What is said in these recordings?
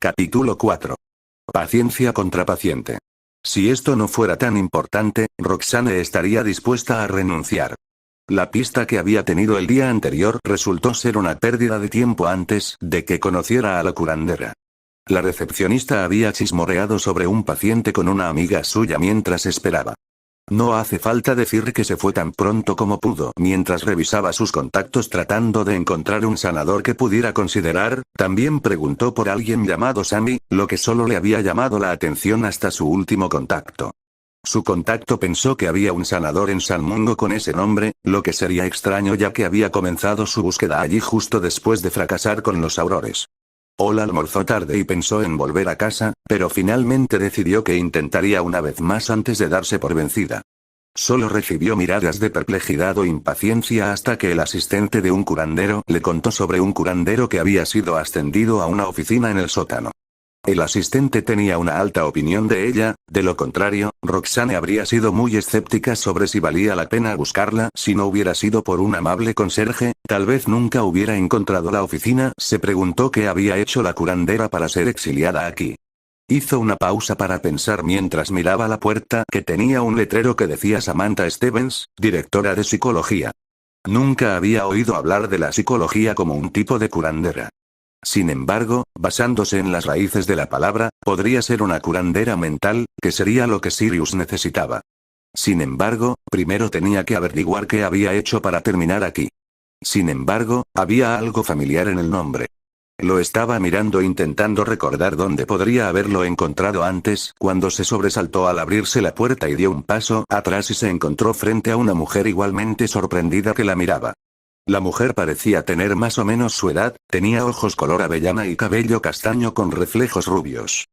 Capítulo 4. Paciencia contra paciente. Si esto no fuera tan importante, Roxane estaría dispuesta a renunciar. La pista que había tenido el día anterior resultó ser una pérdida de tiempo antes de que conociera a la curandera. La recepcionista había chismorreado sobre un paciente con una amiga suya mientras esperaba. No hace falta decir que se fue tan pronto como pudo mientras revisaba sus contactos tratando de encontrar un sanador que pudiera considerar. También preguntó por alguien llamado Sammy, lo que solo le había llamado la atención hasta su último contacto. Su contacto pensó que había un sanador en San Mungo con ese nombre, lo que sería extraño ya que había comenzado su búsqueda allí justo después de fracasar con los aurores. Ola almorzó tarde y pensó en volver a casa, pero finalmente decidió que intentaría una vez más antes de darse por vencida. Solo recibió miradas de perplejidad o impaciencia hasta que el asistente de un curandero le contó sobre un curandero que había sido ascendido a una oficina en el sótano. El asistente tenía una alta opinión de ella, de lo contrario, Roxane habría sido muy escéptica sobre si valía la pena buscarla si no hubiera sido por un amable conserje, tal vez nunca hubiera encontrado la oficina. Se preguntó qué había hecho la curandera para ser exiliada aquí. Hizo una pausa para pensar mientras miraba la puerta que tenía un letrero que decía Samantha Stevens, directora de psicología. Nunca había oído hablar de la psicología como un tipo de curandera. Sin embargo, basándose en las raíces de la palabra, podría ser una curandera mental, que sería lo que Sirius necesitaba. Sin embargo, primero tenía que averiguar qué había hecho para terminar aquí. Sin embargo, había algo familiar en el nombre. Lo estaba mirando intentando recordar dónde podría haberlo encontrado antes, cuando se sobresaltó al abrirse la puerta y dio un paso atrás y se encontró frente a una mujer igualmente sorprendida que la miraba. La mujer parecía tener más o menos su edad, tenía ojos color avellana y cabello castaño con reflejos rubios.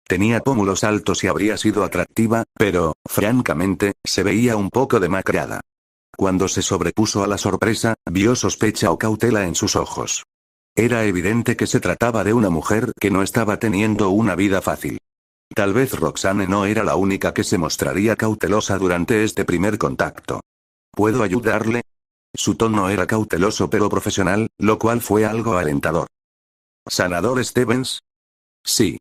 Tenía pómulos altos y habría sido atractiva, pero, francamente, se veía un poco demacrada. Cuando se sobrepuso a la sorpresa, vio sospecha o cautela en sus ojos. Era evidente que se trataba de una mujer que no estaba teniendo una vida fácil. Tal vez Roxane no era la única que se mostraría cautelosa durante este primer contacto. ¿Puedo ayudarle? Su tono era cauteloso pero profesional, lo cual fue algo alentador. ¿Sanador Stevens? Sí.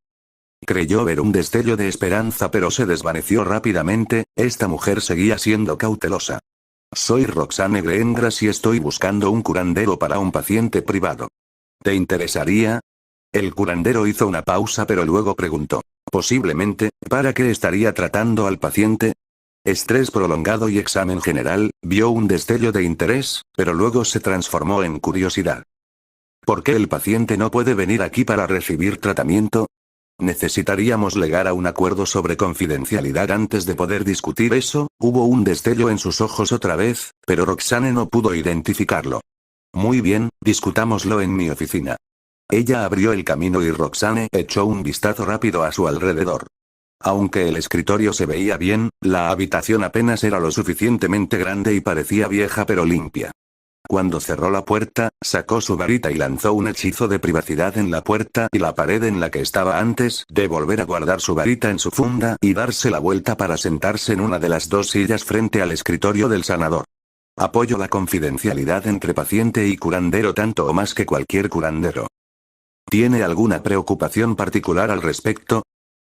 Creyó ver un destello de esperanza pero se desvaneció rápidamente. Esta mujer seguía siendo cautelosa. Soy Roxane Greengrass y estoy buscando un curandero para un paciente privado. ¿Te interesaría? El curandero hizo una pausa pero luego preguntó. Posiblemente, ¿para qué estaría tratando al paciente? Estrés prolongado y examen general. Vio un destello de interés, pero luego se transformó en curiosidad. ¿Por qué el paciente no puede venir aquí para recibir tratamiento? Necesitaríamos llegar a un acuerdo sobre confidencialidad antes de poder discutir eso. Hubo un destello en sus ojos otra vez, pero Roxane no pudo identificarlo. Muy bien, discutámoslo en mi oficina. Ella abrió el camino y Roxane echó un vistazo rápido a su alrededor. Aunque el escritorio se veía bien, la habitación apenas era lo suficientemente grande y parecía vieja pero limpia. Cuando cerró la puerta, sacó su varita y lanzó un hechizo de privacidad en la puerta y la pared en la que estaba antes de volver a guardar su varita en su funda y darse la vuelta para sentarse en una de las dos sillas frente al escritorio del sanador. Apoyo la confidencialidad entre paciente y curandero tanto o más que cualquier curandero. ¿Tiene alguna preocupación particular al respecto?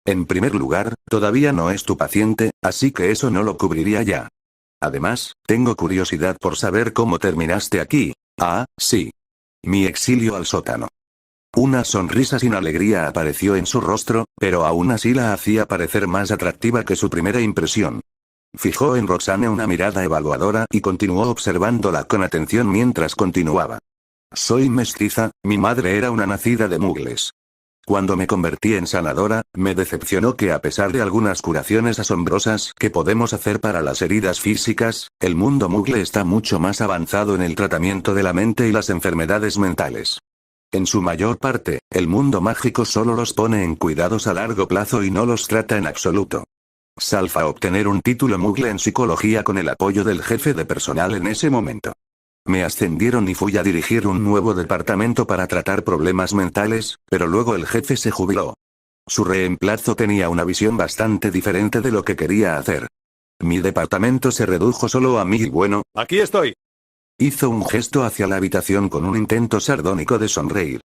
En primer lugar, todavía no es tu paciente, así que eso no lo cubriría ya. Además, tengo curiosidad por saber cómo terminaste aquí. Ah, sí. Mi exilio al sótano. Una sonrisa sin alegría apareció en su rostro, pero aún así la hacía parecer más atractiva que su primera impresión. Fijó en Roxane una mirada evaluadora y continuó observándola con atención mientras continuaba. Soy mestiza, mi madre era una nacida de Mugles. Cuando me convertí en sanadora, me decepcionó que a pesar de algunas curaciones asombrosas que podemos hacer para las heridas físicas, el mundo Mugle está mucho más avanzado en el tratamiento de la mente y las enfermedades mentales. En su mayor parte, el mundo mágico solo los pone en cuidados a largo plazo y no los trata en absoluto. Salva obtener un título Mugle en psicología con el apoyo del jefe de personal en ese momento. Me ascendieron y fui a dirigir un nuevo departamento para tratar problemas mentales, pero luego el jefe se jubiló. Su reemplazo tenía una visión bastante diferente de lo que quería hacer. Mi departamento se redujo solo a mí y bueno, ¡aquí estoy! Hizo un gesto hacia la habitación con un intento sardónico de sonreír.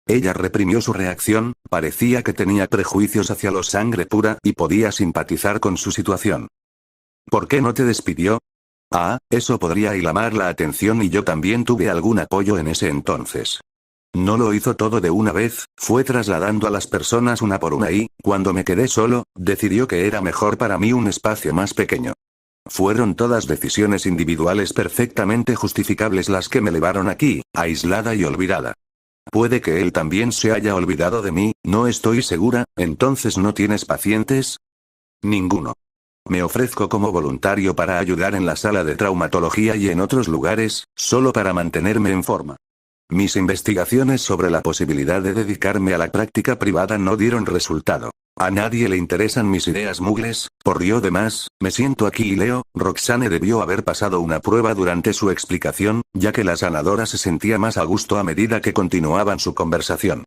Ella reprimió su reacción, parecía que tenía prejuicios hacia los sangre pura y podía simpatizar con su situación. ¿Por qué no te despidió? Ah, eso podría llamar la atención y yo también tuve algún apoyo en ese entonces. No lo hizo todo de una vez, fue trasladando a las personas una por una y, cuando me quedé solo, decidió que era mejor para mí un espacio más pequeño. Fueron todas decisiones individuales perfectamente justificables las que me llevaron aquí, aislada y olvidada. Puede que él también se haya olvidado de mí, no estoy segura. ¿Entonces no tienes pacientes? Ninguno. Me ofrezco como voluntario para ayudar en la sala de traumatología y en otros lugares, solo para mantenerme en forma. Mis investigaciones sobre la posibilidad de dedicarme a la práctica privada no dieron resultado. A nadie le interesan mis ideas mugles, por lo demás, me siento aquí y leo. Roxane debió haber pasado una prueba durante su explicación, ya que la sanadora se sentía más a gusto a medida que continuaban su conversación.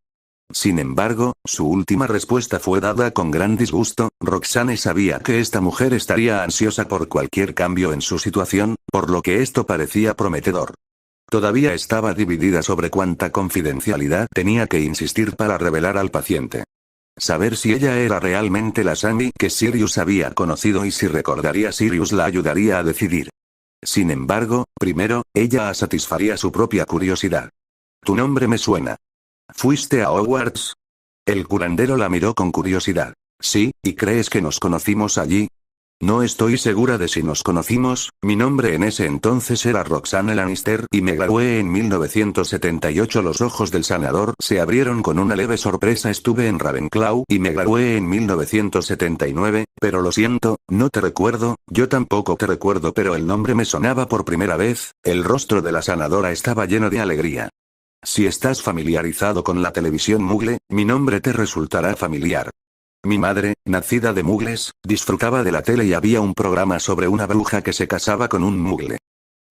Sin embargo, su última respuesta fue dada con gran disgusto. Roxane sabía que esta mujer estaría ansiosa por cualquier cambio en su situación, por lo que esto parecía prometedor. Todavía estaba dividida sobre cuánta confidencialidad tenía que insistir para revelar al paciente. Saber si ella era realmente la Sammy que Sirius había conocido y si recordaría Sirius la ayudaría a decidir. Sin embargo, primero, ella satisfaría su propia curiosidad. Tu nombre me suena. ¿Fuiste a Hogwarts? El curandero la miró con curiosidad. Sí, ¿y crees que nos conocimos allí? No estoy segura de si nos conocimos. Mi nombre en ese entonces era Roxane Lannister y me gradué en 1978. Los ojos del sanador se abrieron con una leve sorpresa. Estuve en Ravenclaw y me gradué en 1979, pero lo siento, no te recuerdo. Yo tampoco te recuerdo, pero el nombre me sonaba por primera vez. El rostro de la sanadora estaba lleno de alegría. Si estás familiarizado con la televisión mugle, mi nombre te resultará familiar. Mi madre, nacida de mugles, disfrutaba de la tele y había un programa sobre una bruja que se casaba con un mugle.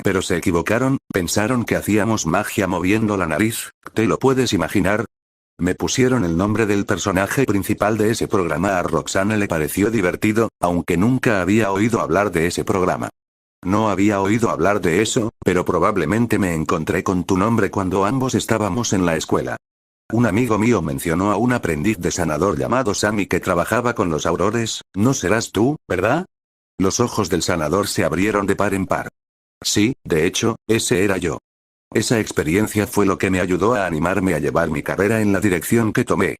Pero se equivocaron, pensaron que hacíamos magia moviendo la nariz. ¿Te lo puedes imaginar? Me pusieron el nombre del personaje principal de ese programa. A Roxane le pareció divertido, aunque nunca había oído hablar de ese programa. No había oído hablar de eso, pero probablemente me encontré con tu nombre cuando ambos estábamos en la escuela. Un amigo mío mencionó a un aprendiz de sanador llamado Sammy que trabajaba con los aurores. No serás tú, ¿verdad? Los ojos del sanador se abrieron de par en par. Sí, de hecho, ese era yo. Esa experiencia fue lo que me ayudó a animarme a llevar mi carrera en la dirección que tomé.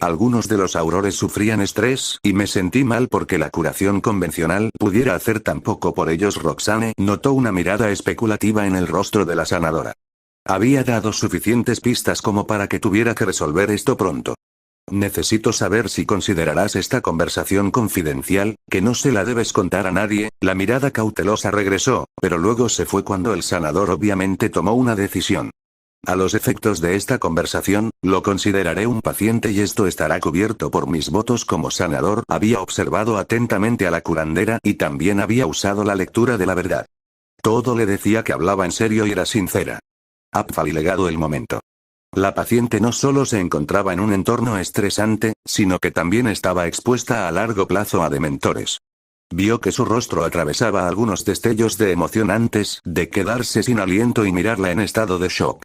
Algunos de los aurores sufrían estrés y me sentí mal porque la curación convencional pudiera hacer tan poco por ellos. Roxane notó una mirada especulativa en el rostro de la sanadora. Había dado suficientes pistas como para que tuviera que resolver esto pronto. Necesito saber si considerarás esta conversación confidencial, que no se la debes contar a nadie. La mirada cautelosa regresó, pero luego se fue cuando el sanador obviamente tomó una decisión. A los efectos de esta conversación, lo consideraré un paciente y esto estará cubierto por mis votos como sanador. Había observado atentamente a la curandera y también había usado la lectura de la verdad. Todo le decía que hablaba en serio y era sincera. Había llegado el momento. La paciente no solo se encontraba en un entorno estresante, sino que también estaba expuesta a largo plazo a dementores. Vio que su rostro atravesaba algunos destellos de emoción antes de quedarse sin aliento y mirarla en estado de shock.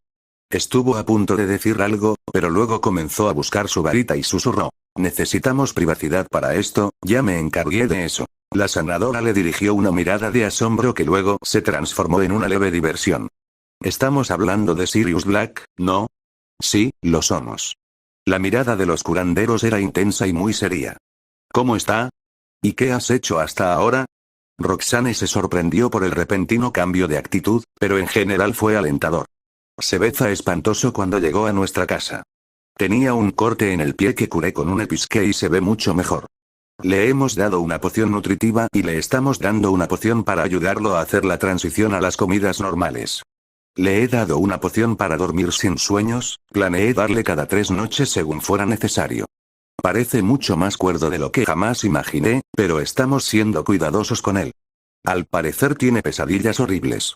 Estuvo a punto de decir algo, pero luego comenzó a buscar su varita y susurró. Necesitamos privacidad para esto, ya me encargué de eso. La sanadora le dirigió una mirada de asombro que luego se transformó en una leve diversión. Estamos hablando de Sirius Black, ¿no? Sí, lo somos. La mirada de los curanderos era intensa y muy seria. ¿Cómo está? ¿Y qué has hecho hasta ahora? Roxane se sorprendió por el repentino cambio de actitud, pero en general fue alentador. Se beza espantoso cuando llegó a nuestra casa. Tenía un corte en el pie que curé con un episque y se ve mucho mejor. Le hemos dado una poción nutritiva y le estamos dando una poción para ayudarlo a hacer la transición a las comidas normales. Le he dado una poción para dormir sin sueños, planeé darle cada 3 noches según fuera necesario. Parece mucho más cuerdo de lo que jamás imaginé, pero estamos siendo cuidadosos con él. Al parecer tiene pesadillas horribles.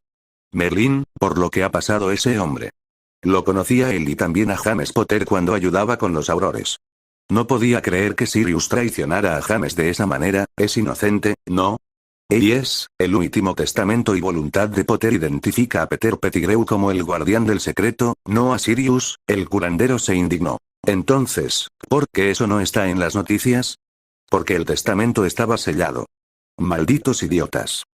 Merlín, por lo que ha pasado ese hombre. Lo conocía él y también a James Potter cuando ayudaba con los aurores. No podía creer que Sirius traicionara a James de esa manera. Es inocente, ¿no? El último testamento y voluntad de Potter identifica a Peter Pettigrew como el guardián del secreto, no a Sirius. El curandero se indignó. Entonces, ¿por qué eso no está en las noticias? Porque el testamento estaba sellado. Malditos idiotas.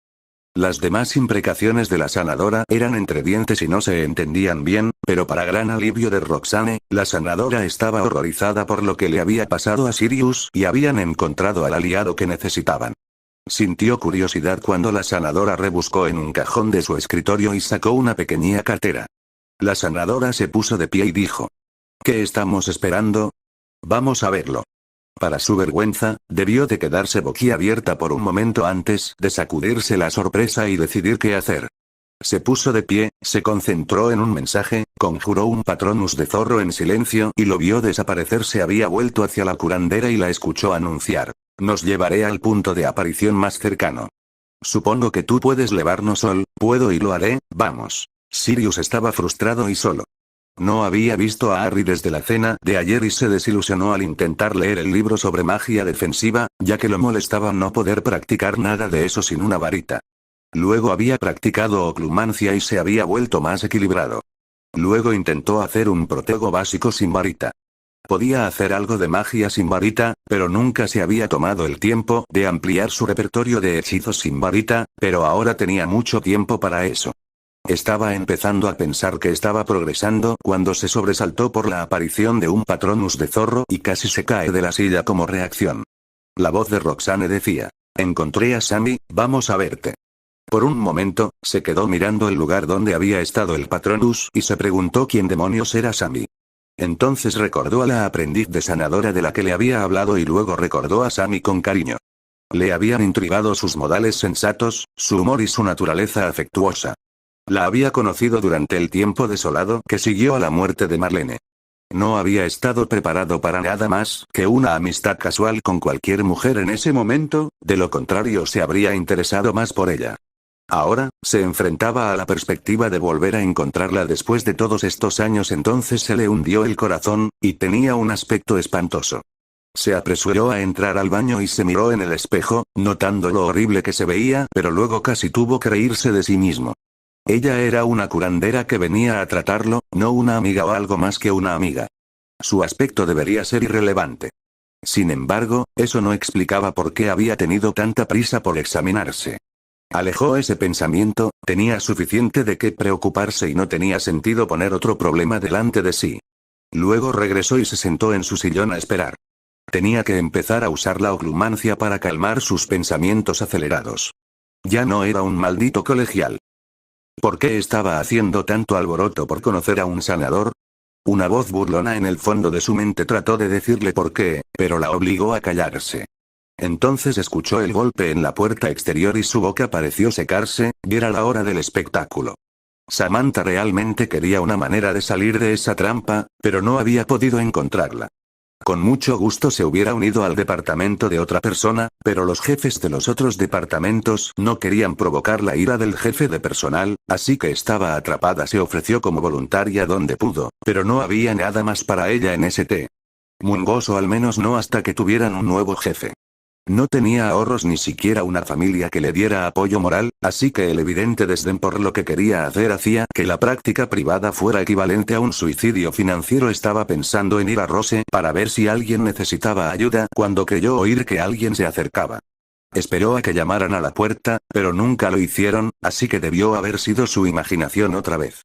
Las demás imprecaciones de la sanadora eran entre dientes y no se entendían bien, pero para gran alivio de Roxane, la sanadora estaba horrorizada por lo que le había pasado a Sirius y habían encontrado al aliado que necesitaban. Sintió curiosidad cuando la sanadora rebuscó en un cajón de su escritorio y sacó una pequeña cartera. La sanadora se puso de pie y dijo: ¿Qué estamos esperando? Vamos a verlo. Para su vergüenza, debió de quedarse boquiabierta por un momento antes de sacudirse la sorpresa y decidir qué hacer. Se puso de pie, se concentró en un mensaje, conjuró un Patronus de zorro en silencio y lo vio desaparecer. Se había vuelto hacia la curandera y la escuchó anunciar: Nos llevaré al punto de aparición más cercano. Supongo que tú puedes llevarnos, Sol. Puedo y lo haré, vamos. Sirius estaba frustrado y solo. No había visto a Harry desde la cena de ayer y se desilusionó al intentar leer el libro sobre magia defensiva, ya que lo molestaba no poder practicar nada de eso sin una varita. Luego había practicado oclumancia y se había vuelto más equilibrado. Luego intentó hacer un protego básico sin varita. Podía hacer algo de magia sin varita, pero nunca se había tomado el tiempo de ampliar su repertorio de hechizos sin varita, pero ahora tenía mucho tiempo para eso. Estaba empezando a pensar que estaba progresando cuando se sobresaltó por la aparición de un Patronus de zorro y casi se cae de la silla como reacción. La voz de Roxane decía: Encontré a Sammy, vamos a verte. Por un momento, se quedó mirando el lugar donde había estado el Patronus y se preguntó quién demonios era Sammy. Entonces recordó a la aprendiz de sanadora de la que le había hablado y luego recordó a Sammy con cariño. Le habían intrigado sus modales sensatos, su humor y su naturaleza afectuosa. La había conocido durante el tiempo desolado que siguió a la muerte de Marlene. No había estado preparado para nada más que una amistad casual con cualquier mujer en ese momento, de lo contrario se habría interesado más por ella. Ahora, se enfrentaba a la perspectiva de volver a encontrarla después de todos estos años. Entonces se le hundió el corazón, y tenía un aspecto espantoso. Se apresuró a entrar al baño y se miró en el espejo, notando lo horrible que se veía, pero luego casi tuvo que reírse de sí mismo. Ella era una curandera que venía a tratarlo, no una amiga o algo más que una amiga. Su aspecto debería ser irrelevante. Sin embargo, eso no explicaba por qué había tenido tanta prisa por examinarse. Alejó ese pensamiento, tenía suficiente de qué preocuparse y no tenía sentido poner otro problema delante de sí. Luego regresó y se sentó en su sillón a esperar. Tenía que empezar a usar la oclumancia para calmar sus pensamientos acelerados. Ya no era un maldito colegial. ¿Por qué estaba haciendo tanto alboroto por conocer a un sanador? Una voz burlona en el fondo de su mente trató de decirle por qué, pero la obligó a callarse. Entonces escuchó el golpe en la puerta exterior y su boca pareció secarse, y era la hora del espectáculo. Samantha realmente quería una manera de salir de esa trampa, pero no había podido encontrarla. Con mucho gusto se hubiera unido al departamento de otra persona, pero los jefes de los otros departamentos no querían provocar la ira del jefe de personal, así que estaba atrapada. Se ofreció como voluntaria donde pudo, pero no había nada más para ella en St. Mungos, o al menos no hasta que tuvieran un nuevo jefe. No tenía ahorros ni siquiera una familia que le diera apoyo moral, así que el evidente desdén por lo que quería hacer hacía que la práctica privada fuera equivalente a un suicidio financiero. Estaba pensando en ir a Rose para ver si alguien necesitaba ayuda cuando creyó oír que alguien se acercaba. Esperó a que llamaran a la puerta, pero nunca lo hicieron, así que debió haber sido su imaginación otra vez.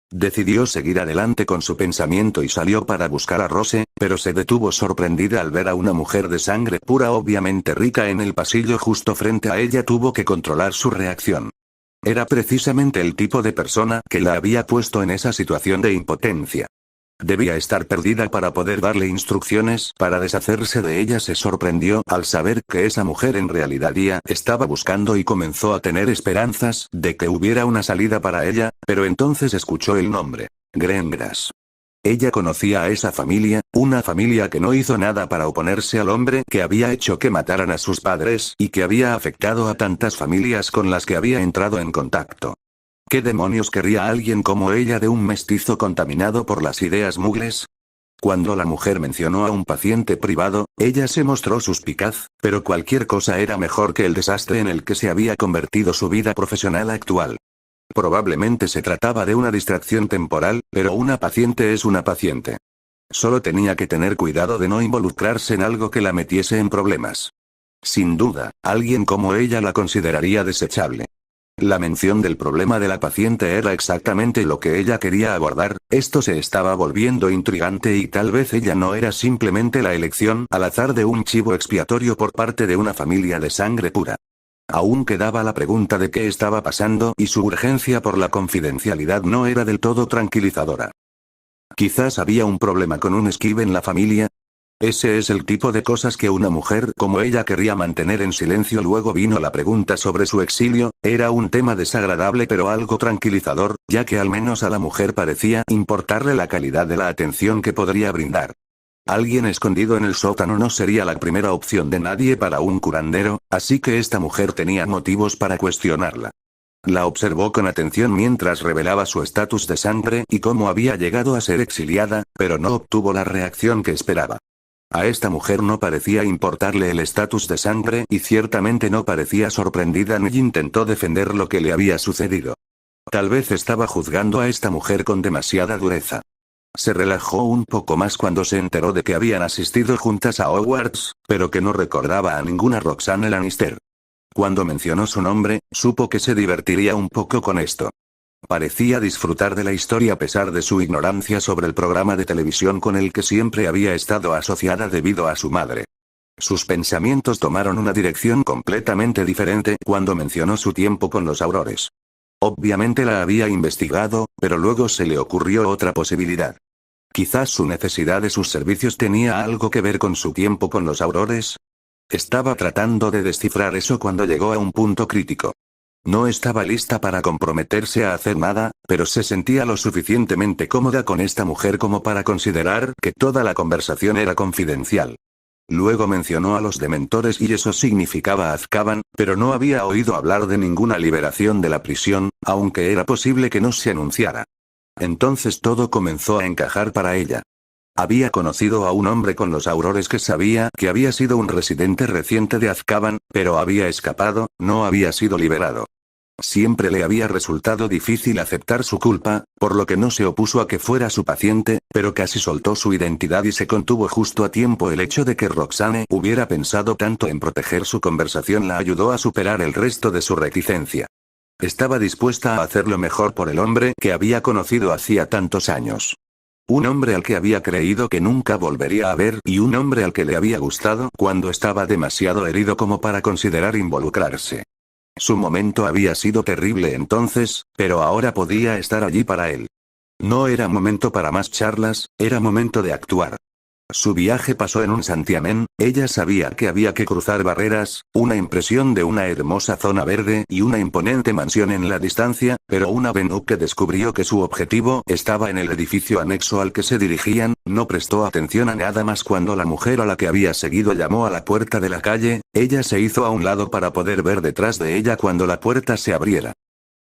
Decidió seguir adelante con su pensamiento y salió para buscar a Rose, pero se detuvo sorprendida al ver a una mujer de sangre pura, obviamente rica, en el pasillo justo frente a ella. Tuvo que controlar su reacción. Era precisamente el tipo de persona que la había puesto en esa situación de impotencia. Debía estar perdida para poder darle instrucciones para deshacerse de ella. Se sorprendió al saber que esa mujer en realidad ya estaba buscando y comenzó a tener esperanzas de que hubiera una salida para ella, pero entonces escuchó el nombre: Grengrass. Ella conocía a esa familia, una familia que no hizo nada para oponerse al hombre que había hecho que mataran a sus padres y que había afectado a tantas familias con las que había entrado en contacto. ¿Qué demonios querría alguien como ella de un mestizo contaminado por las ideas mugles? Cuando la mujer mencionó a un paciente privado, ella se mostró suspicaz, pero cualquier cosa era mejor que el desastre en el que se había convertido su vida profesional actual. Probablemente se trataba de una distracción temporal, pero una paciente es una paciente. Solo tenía que tener cuidado de no involucrarse en algo que la metiese en problemas. Sin duda, alguien como ella la consideraría desechable. La mención del problema de la paciente era exactamente lo que ella quería abordar, esto se estaba volviendo intrigante y tal vez ella no era simplemente la elección al azar de un chivo expiatorio por parte de una familia de sangre pura. Aún quedaba la pregunta de qué estaba pasando y su urgencia por la confidencialidad no era del todo tranquilizadora. Quizás había un problema con un esquive en la familia. Ese es el tipo de cosas que una mujer como ella querría mantener en silencio. Luego vino la pregunta sobre su exilio, era un tema desagradable pero algo tranquilizador, ya que al menos a la mujer parecía importarle la calidad de la atención que podría brindar. Alguien escondido en el sótano no sería la primera opción de nadie para un curandero, así que esta mujer tenía motivos para cuestionarla. La observó con atención mientras revelaba su estatus de sangre y cómo había llegado a ser exiliada, pero no obtuvo la reacción que esperaba. A esta mujer no parecía importarle el estatus de sangre y ciertamente no parecía sorprendida ni intentó defender lo que le había sucedido. Tal vez estaba juzgando a esta mujer con demasiada dureza. Se relajó un poco más cuando se enteró de que habían asistido juntas a Hogwarts, pero que no recordaba a ninguna Roxane Lannister. Cuando mencionó su nombre, supo que se divertiría un poco con esto. Parecía disfrutar de la historia a pesar de su ignorancia sobre el programa de televisión con el que siempre había estado asociada debido a su madre. Sus pensamientos tomaron una dirección completamente diferente cuando mencionó su tiempo con los Aurores. Obviamente la había investigado, pero luego se le ocurrió otra posibilidad. Quizás su necesidad de sus servicios tenía algo que ver con su tiempo con los Aurores. Estaba tratando de descifrar eso cuando llegó a un punto crítico. No estaba lista para comprometerse a hacer nada, pero se sentía lo suficientemente cómoda con esta mujer como para considerar que toda la conversación era confidencial. Luego mencionó a los dementores y eso significaba Azkaban, pero no había oído hablar de ninguna liberación de la prisión, aunque era posible que no se anunciara. Entonces todo comenzó a encajar para ella. Había conocido a un hombre con los Aurores que sabía que había sido un residente reciente de Azkaban, pero había escapado, no había sido liberado. Siempre le había resultado difícil aceptar su culpa, por lo que no se opuso a que fuera su paciente, pero casi soltó su identidad y se contuvo justo a tiempo. El hecho de que Roxane hubiera pensado tanto en proteger su conversación la ayudó a superar el resto de su reticencia. Estaba dispuesta a hacerlo mejor por el hombre que había conocido hacía tantos años. Un hombre al que había creído que nunca volvería a ver y un hombre al que le había gustado cuando estaba demasiado herido como para considerar involucrarse. Su momento había sido terrible entonces, pero ahora podía estar allí para él. No era momento para más charlas, era momento de actuar. Su viaje pasó en un santiamén, ella sabía que había que cruzar barreras, una impresión de una hermosa zona verde y una imponente mansión en la distancia, pero una vez que descubrió que su objetivo estaba en el edificio anexo al que se dirigían, no prestó atención a nada más. Cuando la mujer a la que había seguido llamó a la puerta de la calle, ella se hizo a un lado para poder ver detrás de ella cuando la puerta se abriera.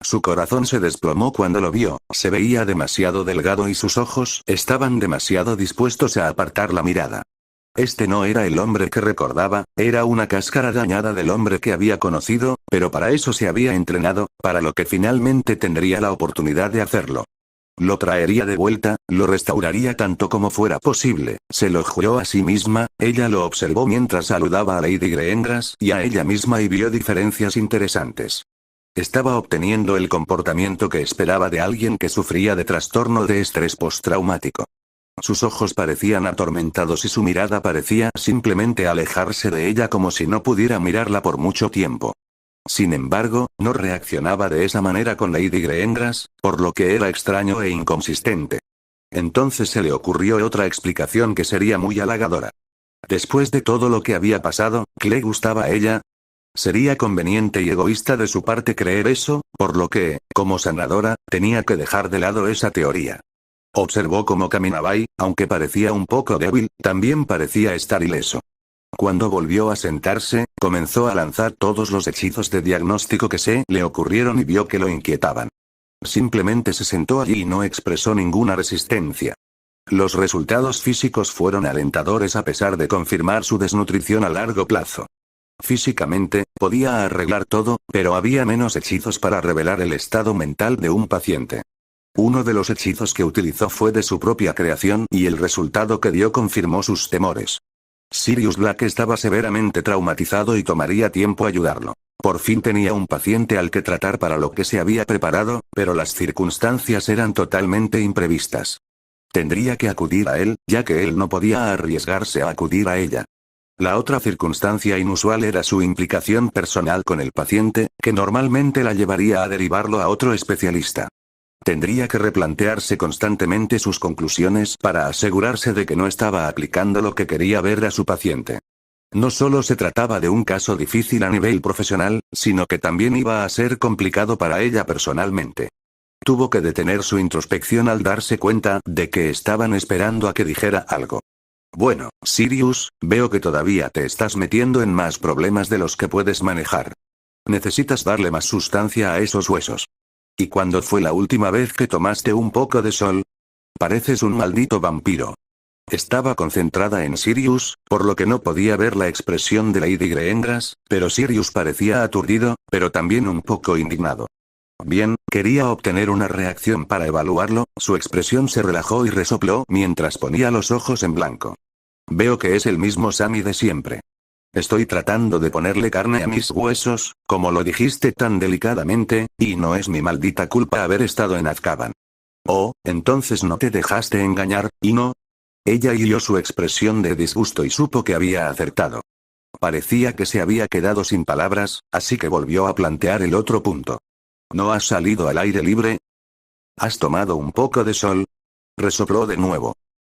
Su corazón se desplomó cuando lo vio, se veía demasiado delgado y sus ojos estaban demasiado dispuestos a apartar la mirada. Este no era el hombre que recordaba, era una cáscara dañada del hombre que había conocido, pero para eso se había entrenado, para lo que finalmente tendría la oportunidad de hacerlo. Lo traería de vuelta, lo restauraría tanto como fuera posible, se lo juró a sí misma. Ella lo observó mientras saludaba a Lady Greengrass y a ella misma y vio diferencias interesantes. Estaba obteniendo el comportamiento que esperaba de alguien que sufría de trastorno de estrés postraumático. Sus ojos parecían atormentados y su mirada parecía simplemente alejarse de ella como si no pudiera mirarla por mucho tiempo. Sin embargo, no reaccionaba de esa manera con Lady Greengrass, por lo que era extraño e inconsistente. Entonces se le ocurrió otra explicación que sería muy halagadora. Después de todo lo que había pasado, ¿qué le gustaba a ella? Sería conveniente y egoísta de su parte creer eso, por lo que, como sanadora, tenía que dejar de lado esa teoría. Observó cómo caminaba y, aunque parecía un poco débil, también parecía estar ileso. Cuando volvió a sentarse, comenzó a lanzar todos los hechizos de diagnóstico que se le ocurrieron y vio que lo inquietaban. Simplemente se sentó allí y no expresó ninguna resistencia. Los resultados físicos fueron alentadores a pesar de confirmar su desnutrición a largo plazo. Físicamente, podía arreglar todo, pero había menos hechizos para revelar el estado mental de un paciente. Uno de los hechizos que utilizó fue de su propia creación y el resultado que dio confirmó sus temores. Sirius Black estaba severamente traumatizado y tomaría tiempo ayudarlo. Por fin tenía un paciente al que tratar para lo que se había preparado, pero las circunstancias eran totalmente imprevistas. Tendría que acudir a él, ya que él no podía arriesgarse a acudir a ella. La otra circunstancia inusual era su implicación personal con el paciente, que normalmente la llevaría a derivarlo a otro especialista. Tendría que replantearse constantemente sus conclusiones para asegurarse de que no estaba aplicando lo que quería ver a su paciente. No solo se trataba de un caso difícil a nivel profesional, sino que también iba a ser complicado para ella personalmente. Tuvo que detener su introspección al darse cuenta de que estaban esperando a que dijera algo. Bueno, Sirius, veo que todavía te estás metiendo en más problemas de los que puedes manejar. Necesitas darle más sustancia a esos huesos. ¿Y cuándo fue la última vez que tomaste un poco de sol? Pareces un maldito vampiro. Estaba concentrada en Sirius, por lo que no podía ver la expresión de Lady Greengras, pero Sirius parecía aturdido, pero también un poco indignado. Bien, quería obtener una reacción para evaluarlo, su expresión se relajó y resopló mientras ponía los ojos en blanco. Veo que es el mismo Sammy de siempre. Estoy tratando de ponerle carne a mis huesos, como lo dijiste tan delicadamente, y no es mi maldita culpa haber estado en Azkaban. Oh, entonces no te dejaste engañar, ¿y no? Ella hirió su expresión de disgusto y supo que había acertado. Parecía que se había quedado sin palabras, así que volvió a plantear el otro punto. ¿No has salido al aire libre? ¿Has tomado un poco de sol? Resopló de nuevo.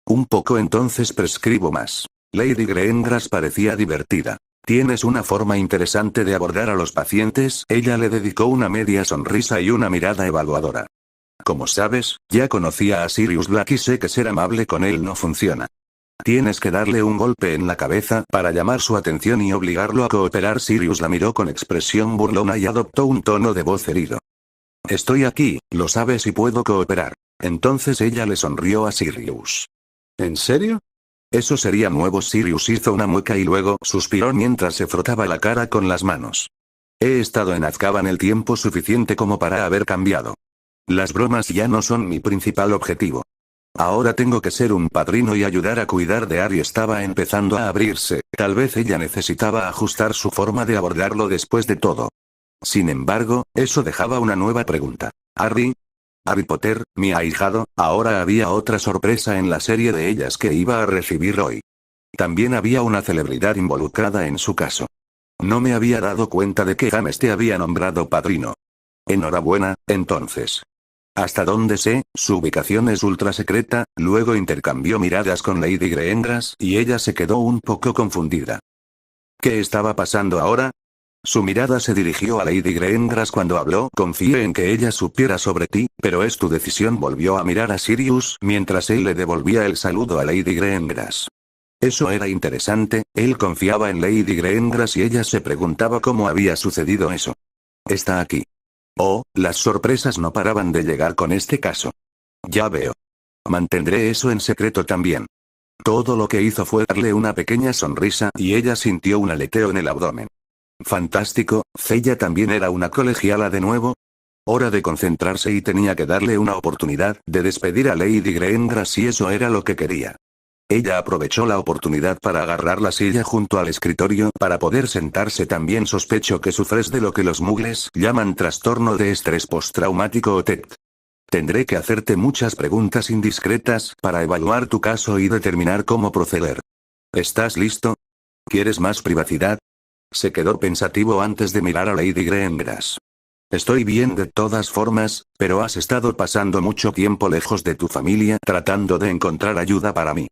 Un poco, entonces prescribo más. Lady Greengras parecía divertida. Tienes una forma interesante de abordar a los pacientes. Ella le dedicó una media sonrisa y una mirada evaluadora. Como sabes, ya conocía a Sirius Black y sé que ser amable con él no funciona. Tienes que darle un golpe en la cabeza para llamar su atención y obligarlo a cooperar. Sirius la miró con expresión burlona y adoptó un tono de voz herido. Estoy aquí, lo sabes, y puedo cooperar. Entonces ella le sonrió a Sirius. ¿En serio? Eso sería nuevo. Sirius hizo una mueca y luego suspiró mientras se frotaba la cara con las manos. He estado en Azkaban el tiempo suficiente como para haber cambiado. Las bromas ya no son mi principal objetivo. Ahora tengo que ser un padrino y ayudar a cuidar de Harry. Estaba empezando a abrirse, tal vez ella necesitaba ajustar su forma de abordarlo después de todo. Sin embargo, eso dejaba una nueva pregunta. ¿Harry? Harry Potter, mi ahijado, ahora había otra sorpresa en la serie de ellas que iba a recibir hoy. También había una celebridad involucrada en su caso. No me había dado cuenta de que James te había nombrado padrino. Enhorabuena, entonces. Hasta donde sé, su ubicación es ultra secreta. Luego intercambió miradas con Lady Greengras y ella se quedó un poco confundida. ¿Qué estaba pasando ahora? Su mirada se dirigió a Lady Greengras cuando habló. Confié en que ella supiera sobre ti, pero es tu decisión. Volvió a mirar a Sirius mientras él le devolvía el saludo a Lady Greengras. Eso era interesante, él confiaba en Lady Greengras y ella se preguntaba cómo había sucedido eso. Está aquí. Oh, las sorpresas no paraban de llegar con este caso. Ya veo. Mantendré eso en secreto también. Todo lo que hizo fue darle una pequeña sonrisa y ella sintió un aleteo en el abdomen. Fantástico, Celia también era una colegiala de nuevo. Hora de concentrarse y tenía que darle una oportunidad de despedir a Lady Greengras si eso era lo que quería. Ella aprovechó la oportunidad para agarrar la silla junto al escritorio para poder sentarse. También sospecho que sufres de lo que los muggles llaman trastorno de estrés postraumático o TED. Tendré que hacerte muchas preguntas indiscretas para evaluar tu caso y determinar cómo proceder. ¿Estás listo? ¿Quieres más privacidad? Se quedó pensativo antes de mirar a Lady Greengras. Estoy bien de todas formas, pero has estado pasando mucho tiempo lejos de tu familia tratando de encontrar ayuda para mí.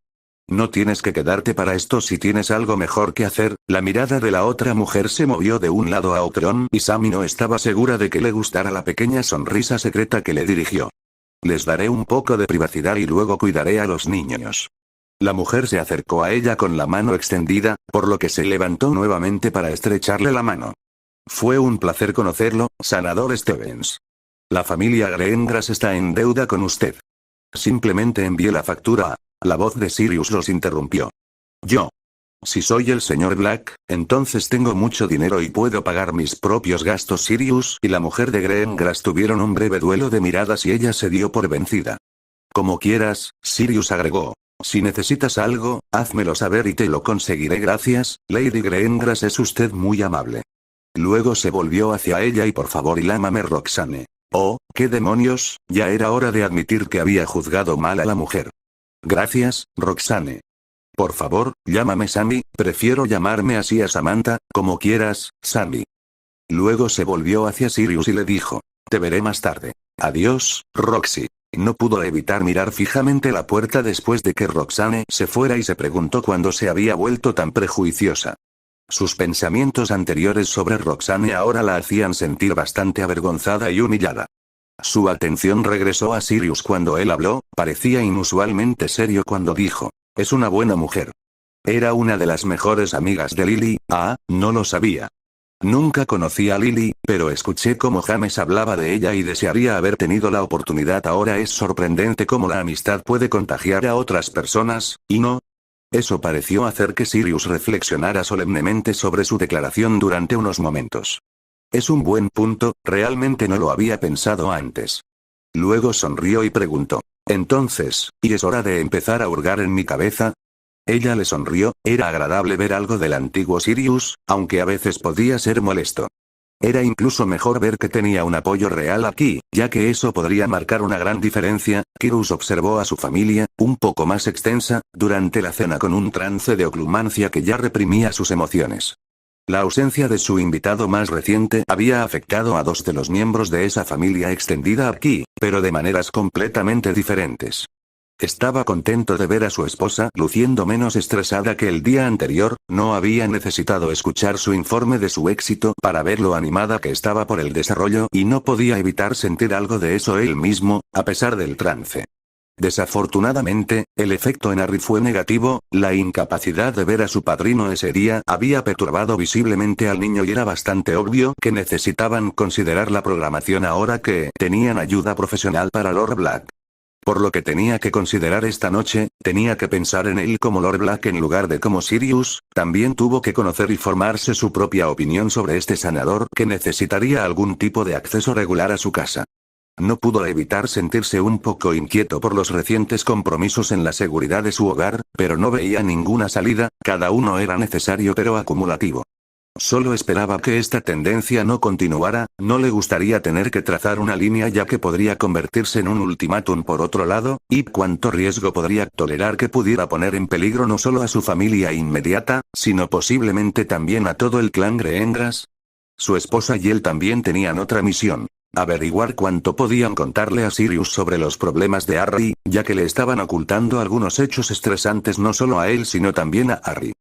No tienes que quedarte para esto si tienes algo mejor que hacer. La mirada de la otra mujer se movió de un lado a otro y Sammy no estaba segura de que le gustara la pequeña sonrisa secreta que le dirigió. Les daré un poco de privacidad y luego cuidaré a los niños. La mujer se acercó a ella con la mano extendida, por lo que se levantó nuevamente para estrecharle la mano. Fue un placer conocerlo, Sanador Stevens. La familia Greengras está en deuda con usted. Simplemente envié la factura a La voz de Sirius los interrumpió. Yo. Si soy el señor Black, entonces tengo mucho dinero y puedo pagar mis propios gastos. Sirius y la mujer de Greengrass tuvieron un breve duelo de miradas y ella se dio por vencida. Como quieras, Sirius agregó. Si necesitas algo, házmelo saber y te lo conseguiré. Gracias, Lady Greengrass, es usted muy amable. Luego se volvió hacia ella y por favor y lámame Roxane. Oh, qué demonios, ya era hora de admitir que había juzgado mal a la mujer. Gracias, Roxane. Por favor, llámame Sammy, prefiero llamarme así a Samantha, como quieras, Sammy. Luego se volvió hacia Sirius y le dijo. Te veré más tarde. Adiós, Roxy. No pudo evitar mirar fijamente la puerta después de que Roxane se fuera y se preguntó cuándo se había vuelto tan prejuiciosa. Sus pensamientos anteriores sobre Roxane ahora la hacían sentir bastante avergonzada y humillada. Su atención regresó a Sirius cuando él habló, parecía inusualmente serio cuando dijo. Es una buena mujer. Era una de las mejores amigas de Lily. Ah, no lo sabía. Nunca conocí a Lily, pero escuché cómo James hablaba de ella y desearía haber tenido la oportunidad. Ahora es sorprendente cómo la amistad puede contagiar a otras personas, ¿y no? Eso pareció hacer que Sirius reflexionara solemnemente sobre su declaración durante unos momentos. Es un buen punto, realmente no lo había pensado antes. Luego sonrió y preguntó. Entonces, ¿y es hora de empezar a hurgar en mi cabeza? Ella le sonrió, era agradable ver algo del antiguo Sirius, aunque a veces podía ser molesto. Era incluso mejor ver que tenía un apoyo real aquí, ya que eso podría marcar una gran diferencia. Kyrus observó a su familia, un poco más extensa, durante la cena con un trance de oclumancia que ya reprimía sus emociones. La ausencia de su invitado más reciente había afectado a 2 de los miembros de esa familia extendida aquí, pero de maneras completamente diferentes. Estaba contento de ver a su esposa luciendo menos estresada que el día anterior, no había necesitado escuchar su informe de su éxito para ver lo animada que estaba por el desarrollo y no podía evitar sentir algo de eso él mismo, a pesar del trance. Desafortunadamente, el efecto en Harry fue negativo, la incapacidad de ver a su padrino ese día había perturbado visiblemente al niño y era bastante obvio que necesitaban considerar la programación ahora que tenían ayuda profesional para Lord Black. Por lo que tenía que considerar esta noche, tenía que pensar en él como Lord Black en lugar de como Sirius, también tuvo que conocer y formarse su propia opinión sobre este sanador que necesitaría algún tipo de acceso regular a su casa. No pudo evitar sentirse un poco inquieto por los recientes compromisos en la seguridad de su hogar, pero no veía ninguna salida, cada uno era necesario pero acumulativo. Solo esperaba que esta tendencia no continuara, no le gustaría tener que trazar una línea ya que podría convertirse en un ultimátum por otro lado, y cuánto riesgo podría tolerar que pudiera poner en peligro no solo a su familia inmediata, sino posiblemente también a todo el clan Greengrass. Su esposa y él también tenían otra misión. Averiguar cuánto podían contarle a Sirius sobre los problemas de Harry, ya que le estaban ocultando algunos hechos estresantes no solo a él sino también a Harry.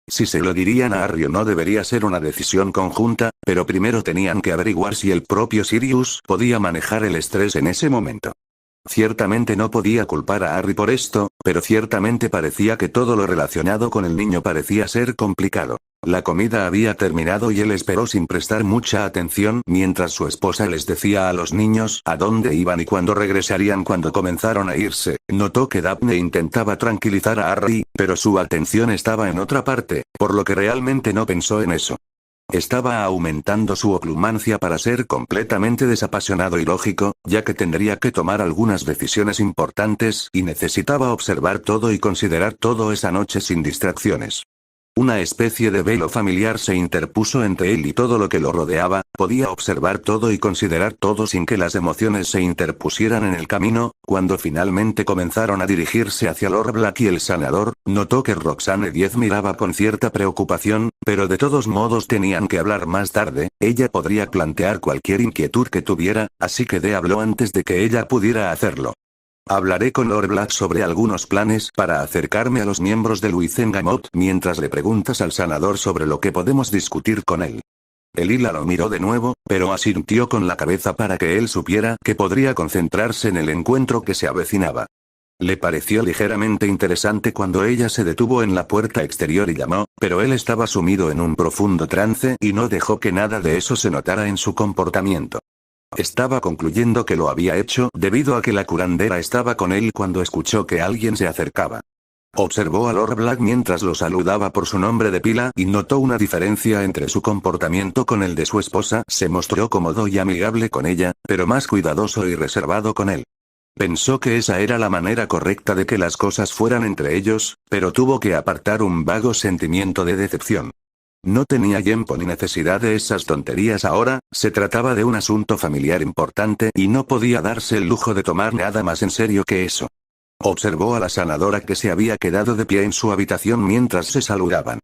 Si se lo dirían a Harry o no debería ser una decisión conjunta, pero primero tenían que averiguar si el propio Sirius podía manejar el estrés en ese momento. Ciertamente no podía culpar a Harry por esto, pero ciertamente parecía que todo lo relacionado con el niño parecía ser complicado. La comida había terminado y él esperó sin prestar mucha atención mientras su esposa les decía a los niños a dónde iban y cuándo regresarían. Cuando comenzaron a irse, notó que Daphne intentaba tranquilizar a Harry, pero su atención estaba en otra parte, por lo que realmente no pensó en eso. Estaba aumentando su oclumancia para ser completamente desapasionado y lógico, ya que tendría que tomar algunas decisiones importantes y necesitaba observar todo y considerar todo esa noche sin distracciones. Una especie de velo familiar se interpuso entre él y todo lo que lo rodeaba, podía observar todo y considerar todo sin que las emociones se interpusieran en el camino. Cuando finalmente comenzaron a dirigirse hacia Lord Black y el sanador, notó que Roxane 10 miraba con cierta preocupación, pero de todos modos tenían que hablar más tarde, ella podría plantear cualquier inquietud que tuviera, así que Dee habló antes de que ella pudiera hacerlo. Hablaré con Lord Black sobre algunos planes para acercarme a los miembros de Wizengamot mientras le preguntas al sanador sobre lo que podemos discutir con él. Elila lo miró de nuevo, pero asintió con la cabeza para que él supiera que podría concentrarse en el encuentro que se avecinaba. Le pareció ligeramente interesante cuando ella se detuvo en la puerta exterior y llamó, pero él estaba sumido en un profundo trance y no dejó que nada de eso se notara en su comportamiento. Estaba concluyendo que lo había hecho debido a que la curandera estaba con él cuando escuchó que alguien se acercaba. Observó a Lord Black mientras lo saludaba por su nombre de pila y notó una diferencia entre su comportamiento con el de su esposa. Se mostró cómodo y amigable con ella, pero más cuidadoso y reservado con él. Pensó que esa era la manera correcta de que las cosas fueran entre ellos, pero tuvo que apartar un vago sentimiento de decepción. No tenía tiempo ni necesidad de esas tonterías ahora, se trataba de un asunto familiar importante y no podía darse el lujo de tomar nada más en serio que eso. Observó a la sanadora que se había quedado de pie en su habitación mientras se saludaban.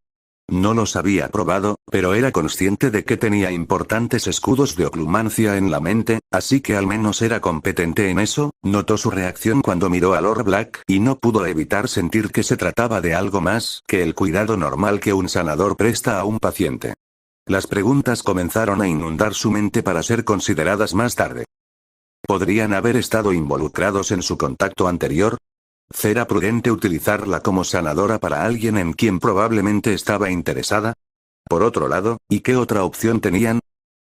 No los había probado, pero era consciente de que tenía importantes escudos de oclumancia en la mente, así que al menos era competente en eso. Notó su reacción cuando miró a Lord Black y no pudo evitar sentir que se trataba de algo más que el cuidado normal que un sanador presta a un paciente. Las preguntas comenzaron a inundar su mente para ser consideradas más tarde. ¿Podrían haber estado involucrados en su contacto anterior? ¿Será prudente utilizarla como sanadora para alguien en quien probablemente estaba interesada? Por otro lado, ¿y qué otra opción tenían?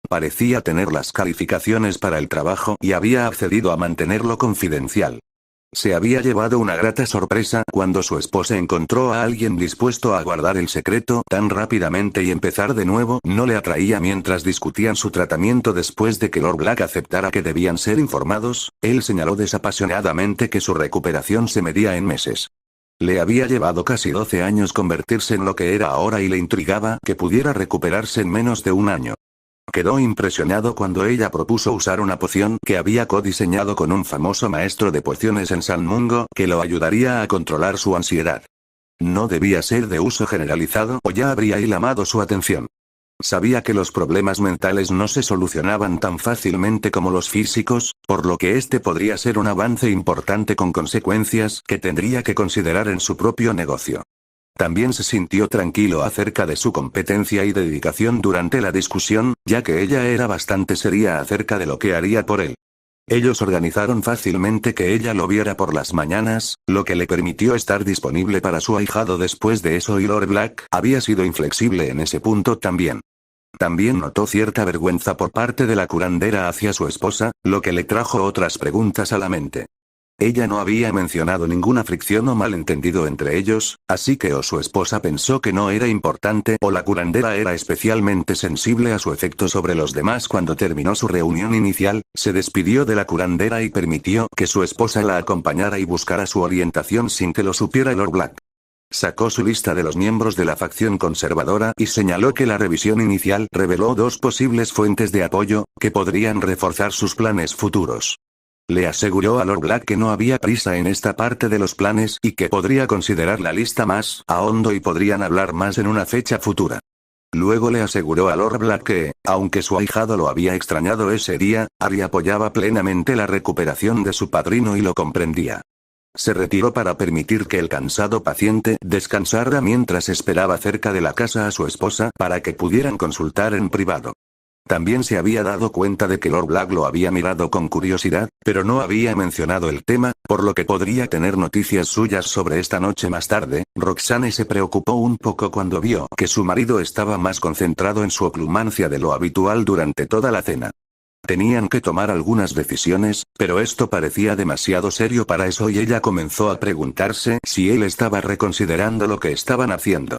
Parecía tener las calificaciones para el trabajo y había accedido a mantenerlo confidencial. Se había llevado una grata sorpresa cuando su esposa encontró a alguien dispuesto a guardar el secreto tan rápidamente y empezar de nuevo no le atraía mientras discutían su tratamiento después de que Lord Black aceptara que debían ser informados. Él señaló desapasionadamente que su recuperación se medía en meses. Le había llevado casi 12 años convertirse en lo que era ahora y le intrigaba que pudiera recuperarse en menos de un año. Quedó impresionado cuando ella propuso usar una poción que había codiseñado con un famoso maestro de pociones en San Mungo que lo ayudaría a controlar su ansiedad. No debía ser de uso generalizado o ya habría llamado su atención. Sabía que los problemas mentales no se solucionaban tan fácilmente como los físicos, por lo que este podría ser un avance importante con consecuencias que tendría que considerar en su propio negocio. También se sintió tranquilo acerca de su competencia y dedicación durante la discusión, ya que ella era bastante seria acerca de lo que haría por él. Ellos organizaron fácilmente que ella lo viera por las mañanas, lo que le permitió estar disponible para su ahijado después de eso y Lord Black había sido inflexible en ese punto también. También notó cierta vergüenza por parte de la curandera hacia su esposa, lo que le trajo otras preguntas a la mente. Ella no había mencionado ninguna fricción o malentendido entre ellos, así que o su esposa pensó que no era importante o la curandera era especialmente sensible a su efecto sobre los demás. Cuando terminó su reunión inicial, se despidió de la curandera y permitió que su esposa la acompañara y buscara su orientación sin que lo supiera Lord Black. Sacó su lista de los miembros de la facción conservadora y señaló que la revisión inicial reveló dos posibles fuentes de apoyo, que podrían reforzar sus planes futuros. Le aseguró a Lord Black que no había prisa en esta parte de los planes y que podría considerar la lista más a hondo y podrían hablar más en una fecha futura. Luego le aseguró a Lord Black que, aunque su ahijado lo había extrañado ese día, Harry apoyaba plenamente la recuperación de su padrino y lo comprendía. Se retiró para permitir que el cansado paciente descansara mientras esperaba cerca de la casa a su esposa para que pudieran consultar en privado. También se había dado cuenta de que Lord Black lo había mirado con curiosidad, pero no había mencionado el tema, por lo que podría tener noticias suyas sobre esta noche más tarde. Roxane se preocupó un poco cuando vio que su marido estaba más concentrado en su oclumancia de lo habitual durante toda la cena. Tenían que tomar algunas decisiones, pero esto parecía demasiado serio para eso y ella comenzó a preguntarse si él estaba reconsiderando lo que estaban haciendo.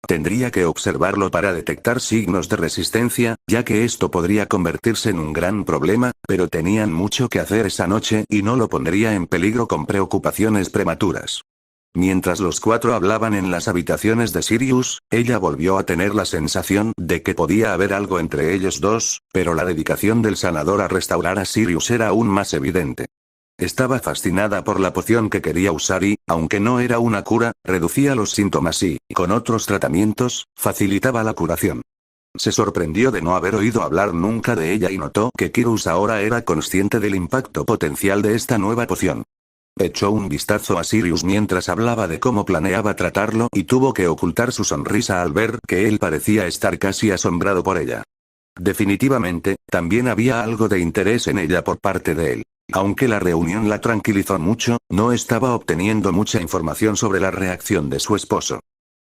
Tendría que observarlo para detectar signos de resistencia, ya que esto podría convertirse en un gran problema, pero tenían mucho que hacer esa noche y no lo pondría en peligro con preocupaciones prematuras. Mientras los cuatro hablaban en las habitaciones de Sirius, ella volvió a tener la sensación de que podía haber algo entre ellos dos, pero la dedicación del sanador a restaurar a Sirius era aún más evidente. Estaba fascinada por la poción que quería usar y, aunque no era una cura, reducía los síntomas y, con otros tratamientos, facilitaba la curación. Se sorprendió de no haber oído hablar nunca de ella y notó que Kirus ahora era consciente del impacto potencial de esta nueva poción. Echó un vistazo a Sirius mientras hablaba de cómo planeaba tratarlo y tuvo que ocultar su sonrisa al ver que él parecía estar casi asombrado por ella. Definitivamente, también había algo de interés en ella por parte de él. Aunque la reunión la tranquilizó mucho, no estaba obteniendo mucha información sobre la reacción de su esposo.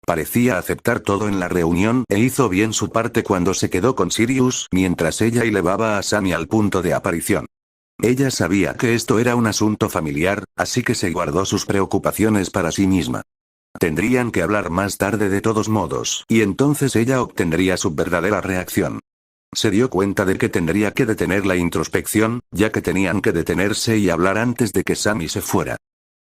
Parecía aceptar todo en la reunión e hizo bien su parte cuando se quedó con Sirius mientras ella elevaba a Sammy al punto de aparición. Ella sabía que esto era un asunto familiar, así que se guardó sus preocupaciones para sí misma. Tendrían que hablar más tarde de todos modos, y entonces ella obtendría su verdadera reacción. Se dio cuenta de que tendría que detener la introspección, ya que tenían que detenerse y hablar antes de que Sammy se fuera.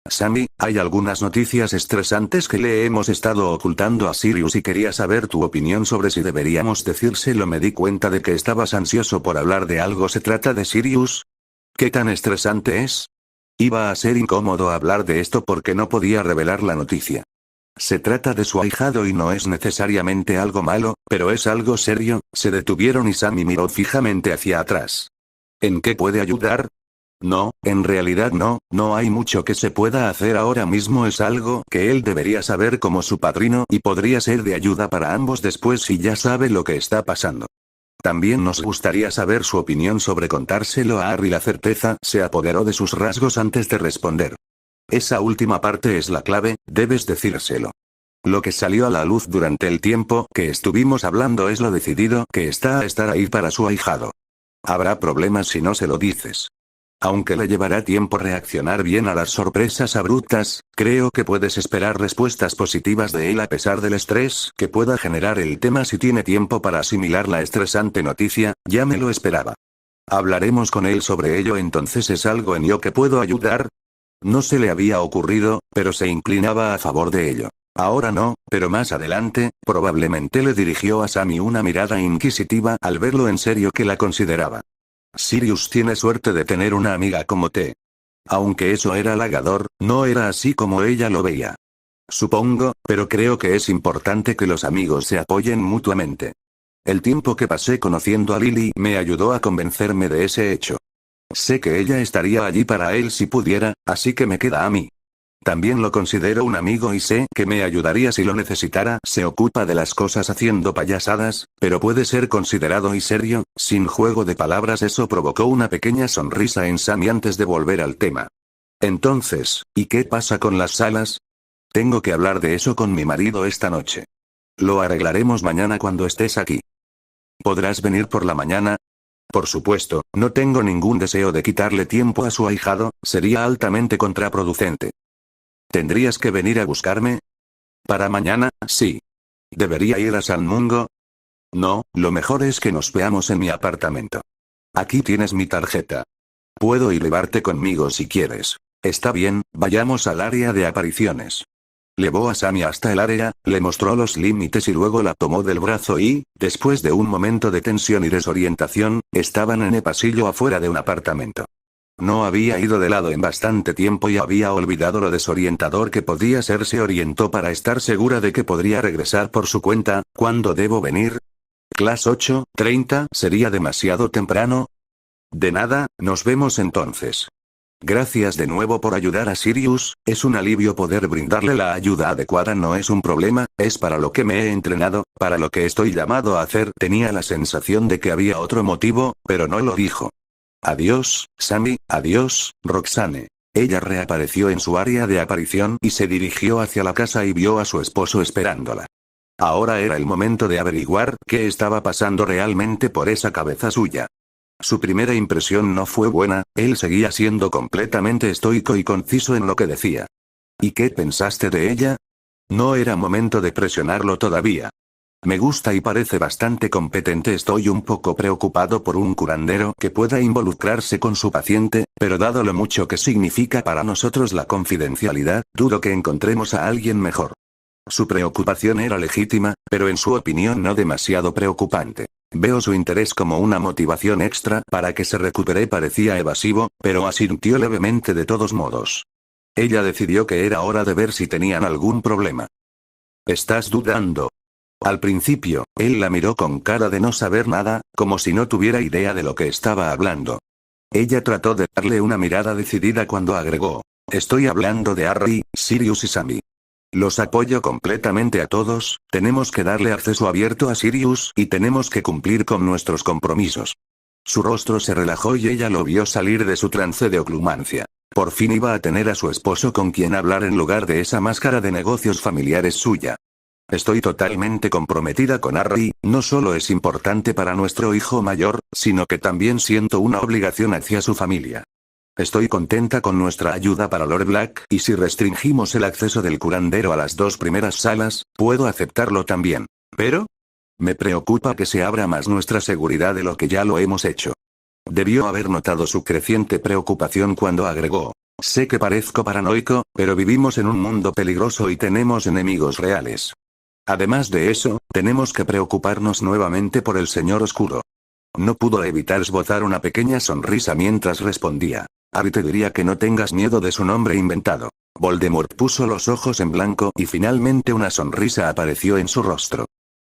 Sammy, hay algunas noticias estresantes que le hemos estado ocultando a Sirius y quería saber tu opinión sobre si deberíamos decírselo. Me di cuenta de que estabas ansioso por hablar de algo. ¿Se trata de Sirius? ¿Qué tan estresante es? Iba a ser incómodo hablar de esto porque no podía revelar la noticia. Se trata de su ahijado y no es necesariamente algo malo, pero es algo serio. Se detuvieron y Sammy miró fijamente hacia atrás. ¿En qué puede ayudar? No, en realidad no hay mucho que se pueda hacer ahora mismo. Es algo que él debería saber como su padrino y podría ser de ayuda para ambos después si ya sabe lo que está pasando. También nos gustaría saber su opinión sobre contárselo a Harry. La certeza se apoderó de sus rasgos antes de responder. Esa última parte es la clave, debes decírselo. Lo que salió a la luz durante el tiempo que estuvimos hablando es lo decidido que está a estar ahí para su ahijado. Habrá problemas si no se lo dices. Aunque le llevará tiempo reaccionar bien a las sorpresas abruptas, creo que puedes esperar respuestas positivas de él a pesar del estrés que pueda generar el tema. Si tiene tiempo para asimilar la estresante noticia, ya me lo esperaba. Hablaremos con él sobre ello. Entonces, ¿es algo en yo que puedo ayudar? No se le había ocurrido, pero se inclinaba a favor de ello. Ahora no, pero más adelante, probablemente. Le dirigió a Sammy una mirada inquisitiva al verlo en serio que la consideraba. Sirius tiene suerte de tener una amiga como T. Aunque eso era halagador, no era así como ella lo veía. Supongo, pero creo que es importante que los amigos se apoyen mutuamente. El tiempo que pasé conociendo a Lily me ayudó a convencerme de ese hecho. Sé que ella estaría allí para él si pudiera, así que me queda a mí. También lo considero un amigo y sé que me ayudaría si lo necesitara. Se ocupa de las cosas haciendo payasadas, pero puede ser considerado y serio, sin juego de palabras. Eso provocó una pequeña sonrisa en Sammy antes de volver al tema. Entonces, ¿y qué pasa con las salas? Tengo que hablar de eso con mi marido esta noche. Lo arreglaremos mañana cuando estés aquí. ¿Podrás venir por la mañana? Por supuesto, no tengo ningún deseo de quitarle tiempo a su ahijado, sería altamente contraproducente. ¿Tendrías que venir a buscarme? Para mañana, sí. ¿Debería ir a San Mungo? No, lo mejor es que nos veamos en mi apartamento. Aquí tienes mi tarjeta. Puedo ir llevarte conmigo si quieres. Está bien, vayamos al área de apariciones. Llevó a Sammy hasta el área, le mostró los límites y luego la tomó del brazo y, después de un momento de tensión y desorientación, estaban en el pasillo afuera de un apartamento. No había ido de lado en bastante tiempo y había olvidado lo desorientador que podía ser. Se orientó para estar segura de que podría regresar por su cuenta. ¿Cuándo debo venir? Class 8:30. ¿Sería demasiado temprano? De nada, nos vemos entonces. Gracias de nuevo por ayudar a Sirius, es un alivio poder brindarle la ayuda adecuada. No es un problema, es para lo que me he entrenado, para lo que estoy llamado a hacer. Tenía la sensación de que había otro motivo, pero no lo dijo. Adiós, Sammy, adiós, Roxane. Ella reapareció en su área de aparición y se dirigió hacia la casa y vio a su esposo esperándola. Ahora era el momento de averiguar qué estaba pasando realmente por esa cabeza suya. Su primera impresión no fue buena, él seguía siendo completamente estoico y conciso en lo que decía. ¿Y qué pensaste de ella? No era momento de presionarlo todavía. Me gusta y parece bastante competente. Estoy un poco preocupado por un curandero que pueda involucrarse con su paciente, pero dado lo mucho que significa para nosotros la confidencialidad, dudo que encontremos a alguien mejor. Su preocupación era legítima, pero en su opinión no demasiado preocupante. Veo su interés como una motivación extra para que se recupere. Parecía evasivo, pero asintió levemente de todos modos. Ella decidió que era hora de ver si tenían algún problema. ¿Estás dudando? Al principio, él la miró con cara de no saber nada, como si no tuviera idea de lo que estaba hablando. Ella trató de darle una mirada decidida cuando agregó. Estoy hablando de Harry, Sirius y Sammy. Los apoyo completamente a todos, tenemos que darle acceso abierto a Sirius y tenemos que cumplir con nuestros compromisos. Su rostro se relajó y ella lo vio salir de su trance de oclumancia. Por fin iba a tener a su esposo con quien hablar en lugar de esa máscara de negocios familiares suya. Estoy totalmente comprometida con Harry, no solo es importante para nuestro hijo mayor, sino que también siento una obligación hacia su familia. Estoy contenta con nuestra ayuda para Lord Black, y si restringimos el acceso del curandero a las 2 primeras salas, puedo aceptarlo también. Pero me preocupa que se abra más nuestra seguridad de lo que ya lo hemos hecho. Debió haber notado su creciente preocupación cuando agregó: sé que parezco paranoico, pero vivimos en un mundo peligroso y tenemos enemigos reales. Además de eso, tenemos que preocuparnos nuevamente por el Señor Oscuro. No pudo evitar esbozar una pequeña sonrisa mientras respondía: Harry, te diría que no tengas miedo de su nombre inventado. Voldemort puso los ojos en blanco y finalmente una sonrisa apareció en su rostro.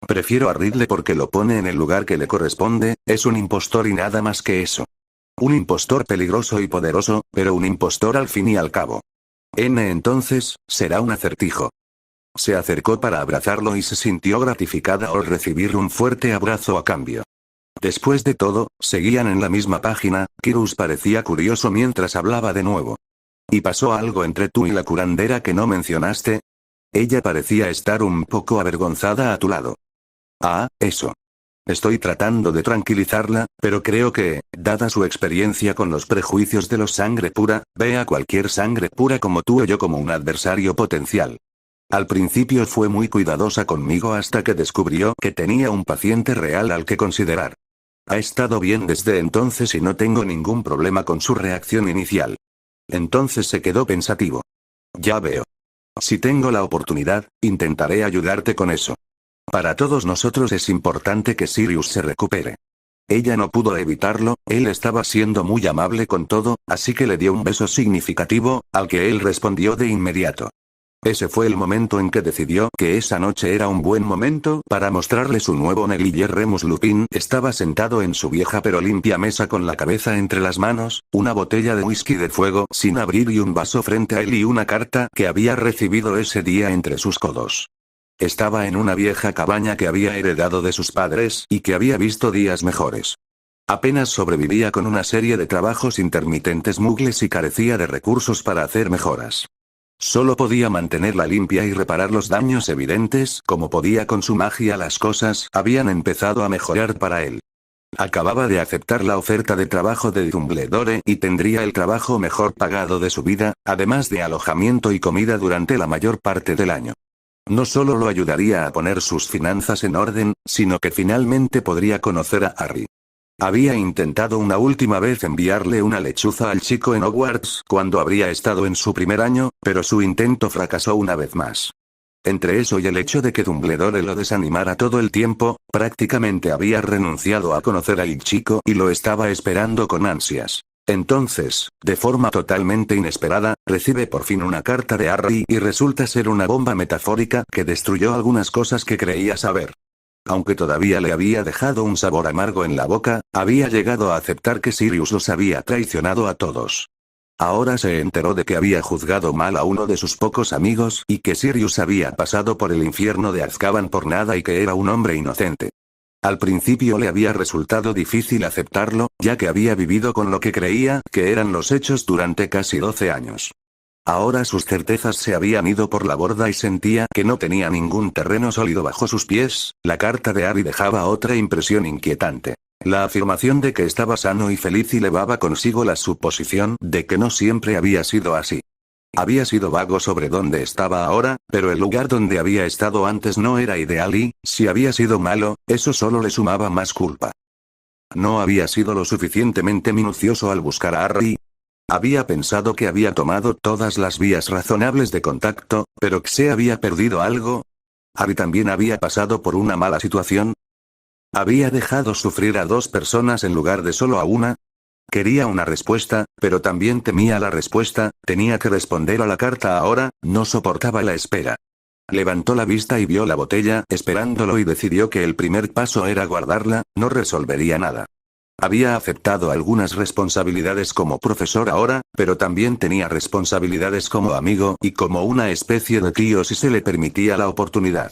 Prefiero a Ridley porque lo pone en el lugar que le corresponde, es un impostor y nada más que eso. Un impostor peligroso y poderoso, pero un impostor al fin y al cabo. Entonces, será un acertijo. Se acercó para abrazarlo y se sintió gratificada al recibir un fuerte abrazo a cambio. Después de todo, seguían en la misma página. Kyrus parecía curioso mientras hablaba de nuevo. ¿Y pasó algo entre tú y la curandera que no mencionaste? Ella parecía estar un poco avergonzada a tu lado. Ah, eso. Estoy tratando de tranquilizarla, pero creo que, dada su experiencia con los prejuicios de los sangre pura, ve a cualquier sangre pura como tú o yo como un adversario potencial. Al principio fue muy cuidadosa conmigo hasta que descubrió que tenía un paciente real al que considerar. Ha estado bien desde entonces y no tengo ningún problema con su reacción inicial. Entonces se quedó pensativo. Ya veo. Si tengo la oportunidad, intentaré ayudarte con eso. Para todos nosotros es importante que Sirius se recupere. Ella no pudo evitarlo, él estaba siendo muy amable con todo, así que le dio un beso significativo, al que él respondió de inmediato. Ese fue el momento en que decidió que esa noche era un buen momento para mostrarle su nuevo negligé. Remus Lupin estaba sentado en su vieja pero limpia mesa con la cabeza entre las manos, una botella de whisky de fuego sin abrir y un vaso frente a él y una carta que había recibido ese día entre sus codos. Estaba en una vieja cabaña que había heredado de sus padres y que había visto días mejores. Apenas sobrevivía con una serie de trabajos intermitentes mugles y carecía de recursos para hacer mejoras. Solo podía mantenerla limpia y reparar los daños evidentes. Como podía con su magia, las cosas habían empezado a mejorar para él. Acababa de aceptar la oferta de trabajo de Dumbledore y tendría el trabajo mejor pagado de su vida, además de alojamiento y comida durante la mayor parte del año. No solo lo ayudaría a poner sus finanzas en orden, sino que finalmente podría conocer a Harry. Había intentado una última vez enviarle una lechuza al chico en Hogwarts cuando habría estado en su primer año, pero su intento fracasó una vez más. Entre eso y el hecho de que Dumbledore lo desanimara todo el tiempo, prácticamente había renunciado a conocer al chico y lo estaba esperando con ansias. Entonces, de forma totalmente inesperada, recibe por fin una carta de Harry y resulta ser una bomba metafórica que destruyó algunas cosas que creía saber. Aunque todavía le había dejado un sabor amargo en la boca, había llegado a aceptar que Sirius los había traicionado a todos. Ahora se enteró de que había juzgado mal a uno de sus pocos amigos y que Sirius había pasado por el infierno de Azkaban por nada y que era un hombre inocente. Al principio le había resultado difícil aceptarlo, ya que había vivido con lo que creía que eran los hechos durante casi 12 años. Ahora sus certezas se habían ido por la borda y sentía que no tenía ningún terreno sólido bajo sus pies. La carta de Harry dejaba otra impresión inquietante. La afirmación de que estaba sano y feliz y llevaba consigo la suposición de que no siempre había sido así. Había sido vago sobre dónde estaba ahora, pero el lugar donde había estado antes no era ideal y, si había sido malo, eso solo le sumaba más culpa. No había sido lo suficientemente minucioso al buscar a Harry. Había pensado que había tomado todas las vías razonables de contacto, pero que se había perdido algo. Harry también había pasado por una mala situación. Había dejado sufrir a 2 personas en lugar de solo a una. Quería una respuesta, pero también temía la respuesta. Tenía que responder a la carta ahora, no soportaba la espera. Levantó la vista y vio la botella, esperándolo, y decidió que el primer paso era guardarla, no resolvería nada. Había aceptado algunas responsabilidades como profesor ahora, pero también tenía responsabilidades como amigo y como una especie de tío si se le permitía la oportunidad.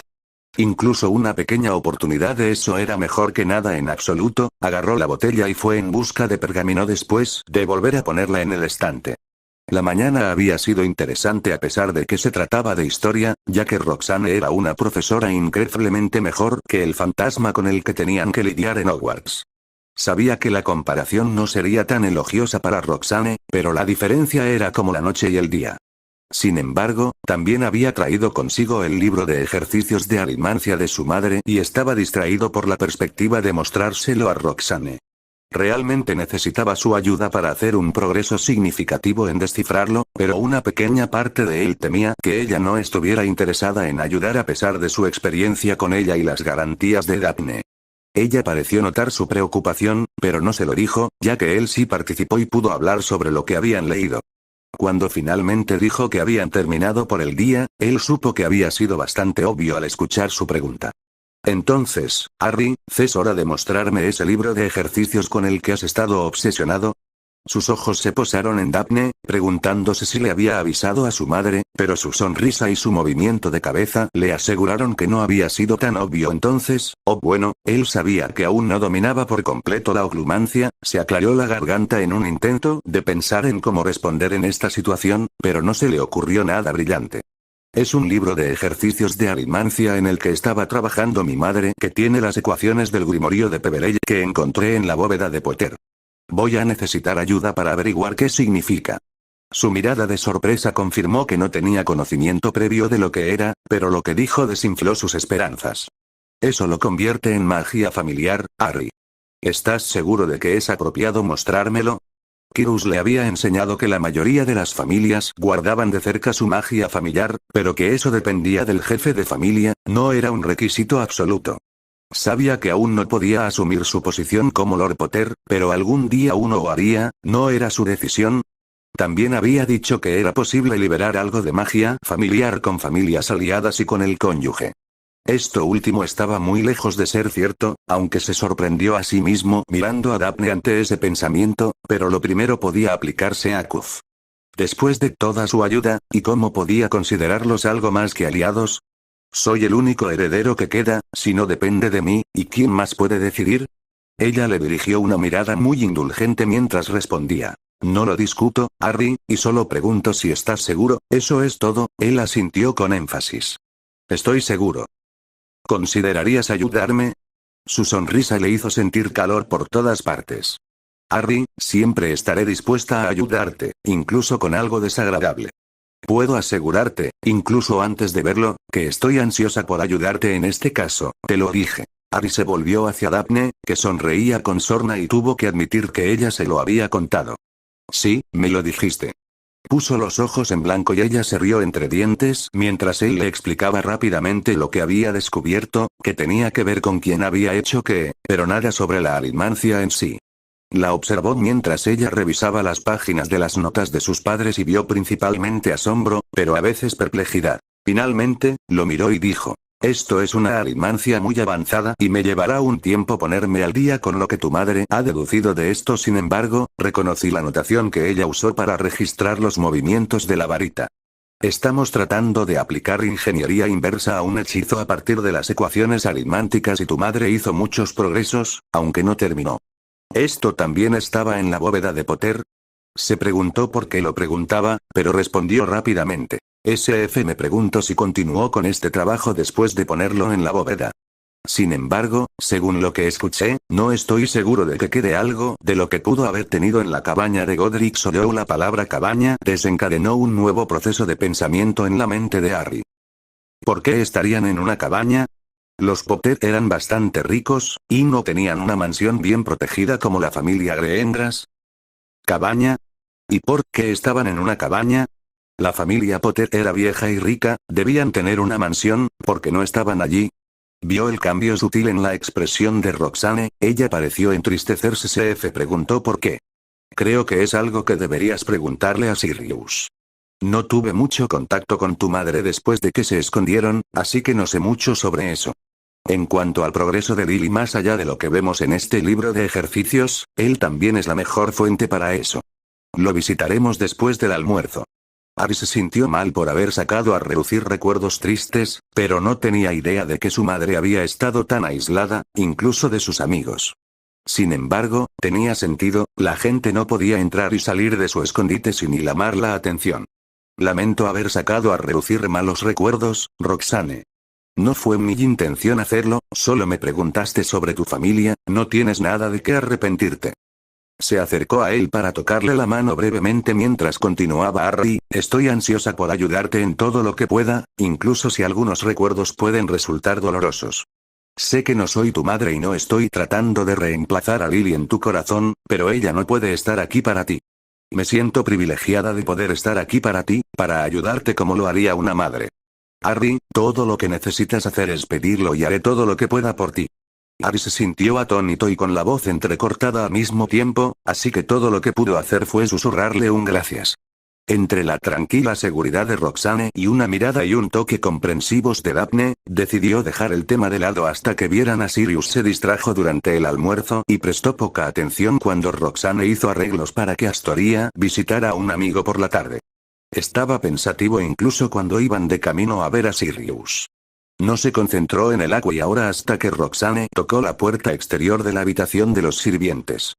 Incluso una pequeña oportunidad de eso era mejor que nada en absoluto. Agarró la botella y fue en busca de pergamino después de volver a ponerla en el estante. La mañana había sido interesante a pesar de que se trataba de historia, ya que Roxane era una profesora increíblemente mejor que el fantasma con el que tenían que lidiar en Hogwarts. Sabía que la comparación no sería tan elogiosa para Roxane, pero la diferencia era como la noche y el día. Sin embargo, también había traído consigo el libro de ejercicios de aritmancia de su madre y estaba distraído por la perspectiva de mostrárselo a Roxane. Realmente necesitaba su ayuda para hacer un progreso significativo en descifrarlo, pero una pequeña parte de él temía que ella no estuviera interesada en ayudar a pesar de su experiencia con ella y las garantías de Daphne. Ella pareció notar su preocupación, pero no se lo dijo, ya que él sí participó y pudo hablar sobre lo que habían leído. Cuando finalmente dijo que habían terminado por el día, él supo que había sido bastante obvio al escuchar su pregunta. Entonces, Harry, ¿es hora de mostrarme ese libro de ejercicios con el que has estado obsesionado? Sus ojos se posaron en Daphne, preguntándose si le había avisado a su madre, pero su sonrisa y su movimiento de cabeza le aseguraron que no había sido tan obvio entonces. Bueno, él sabía que aún no dominaba por completo la oclumancia, se aclaró la garganta en un intento de pensar en cómo responder en esta situación, pero no se le ocurrió nada brillante. Es un libro de ejercicios de aritmancia en el que estaba trabajando mi madre, que tiene las ecuaciones del Grimorio de Peverell que encontré en la bóveda de Potter. Voy a necesitar ayuda para averiguar qué significa. Su mirada de sorpresa confirmó que no tenía conocimiento previo de lo que era, pero lo que dijo desinfló sus esperanzas. Eso lo convierte en magia familiar, Harry. ¿Estás seguro de que es apropiado mostrármelo? Quirrell le había enseñado que la mayoría de las familias guardaban de cerca su magia familiar, pero que eso dependía del jefe de familia, no era un requisito absoluto. Sabía que aún no podía asumir su posición como Lord Potter, pero algún día uno lo haría, ¿no era su decisión? También había dicho que era posible liberar algo de magia familiar con familias aliadas y con el cónyuge. Esto último estaba muy lejos de ser cierto, aunque se sorprendió a sí mismo mirando a Daphne ante ese pensamiento, pero lo primero podía aplicarse a Cuff. Después de toda su ayuda, ¿y cómo podía considerarlos algo más que aliados? Soy el único heredero que queda, si no depende de mí, ¿y quién más puede decidir? Ella le dirigió una mirada muy indulgente mientras respondía. No lo discuto, Harry, y solo pregunto si estás seguro, eso es todo, él asintió con énfasis. Estoy seguro. ¿Considerarías ayudarme? Su sonrisa le hizo sentir calor por todas partes. Harry, siempre estaré dispuesta a ayudarte, incluso con algo desagradable. Puedo asegurarte, incluso antes de verlo, que estoy ansiosa por ayudarte en este caso, te lo dije. Harry se volvió hacia Daphne, que sonreía con sorna y tuvo que admitir que ella se lo había contado. Sí, me lo dijiste. Puso los ojos en blanco y ella se rió entre dientes mientras él le explicaba rápidamente lo que había descubierto, que tenía que ver con quién había hecho qué, pero nada sobre la aritmancia en sí. La observó mientras ella revisaba las páginas de las notas de sus padres y vio principalmente asombro, pero a veces perplejidad. Finalmente, lo miró y dijo. Esto es una aritmancia muy avanzada y me llevará un tiempo ponerme al día con lo que tu madre ha deducido de esto. Sin embargo, reconocí la notación que ella usó para registrar los movimientos de la varita. Estamos tratando de aplicar ingeniería inversa a un hechizo a partir de las ecuaciones aritmánticas y tu madre hizo muchos progresos, aunque no terminó. ¿Esto también estaba en la bóveda de Potter? Se preguntó por qué lo preguntaba, pero respondió rápidamente. SF me pregunto si continuó con este trabajo después de ponerlo en la bóveda. Sin embargo, según lo que escuché, no estoy seguro de que quede algo de lo que pudo haber tenido en la cabaña de Godric Hollow. La palabra cabaña desencadenó un nuevo proceso de pensamiento en la mente de Harry. ¿Por qué estarían en una cabaña? Los Potter eran bastante ricos, y no tenían una mansión bien protegida como la familia Greengrass. ¿Cabaña? ¿Y por qué estaban en una cabaña? La familia Potter era vieja y rica, debían tener una mansión, porque no estaban allí. Vio el cambio sutil en la expresión de Roxane, ella pareció entristecerse. CF preguntó por qué. Creo que es algo que deberías preguntarle a Sirius. No tuve mucho contacto con tu madre después de que se escondieron, así que no sé mucho sobre eso. En cuanto al progreso de Lily más allá de lo que vemos en este libro de ejercicios, él también es la mejor fuente para eso. Lo visitaremos después del almuerzo. Harry se sintió mal por haber sacado a relucir recuerdos tristes, pero no tenía idea de que su madre había estado tan aislada, incluso de sus amigos. Sin embargo, tenía sentido, la gente no podía entrar y salir de su escondite sin llamar la atención. Lamento haber sacado a relucir malos recuerdos, Roxane. No fue mi intención hacerlo, solo me preguntaste sobre tu familia, no tienes nada de qué arrepentirte. Se acercó a él para tocarle la mano brevemente mientras continuaba Harry, estoy ansiosa por ayudarte en todo lo que pueda, incluso si algunos recuerdos pueden resultar dolorosos. Sé que no soy tu madre y no estoy tratando de reemplazar a Lily en tu corazón, pero ella no puede estar aquí para ti. Me siento privilegiada de poder estar aquí para ti, para ayudarte como lo haría una madre. Harry, todo lo que necesitas hacer es pedirlo y haré todo lo que pueda por ti. Harry se sintió atónito y con la voz entrecortada al mismo tiempo, así que todo lo que pudo hacer fue susurrarle un gracias. Entre la tranquila seguridad de Roxane y una mirada y un toque comprensivos de Daphne, decidió dejar el tema de lado hasta que vieran a Sirius. Se distrajo durante el almuerzo y prestó poca atención cuando Roxane hizo arreglos para que Astoria visitara a un amigo por la tarde. Estaba pensativo incluso cuando iban de camino a ver a Sirius. No se concentró en el agua y ahora hasta que Roxane tocó la puerta exterior de la habitación de los sirvientes.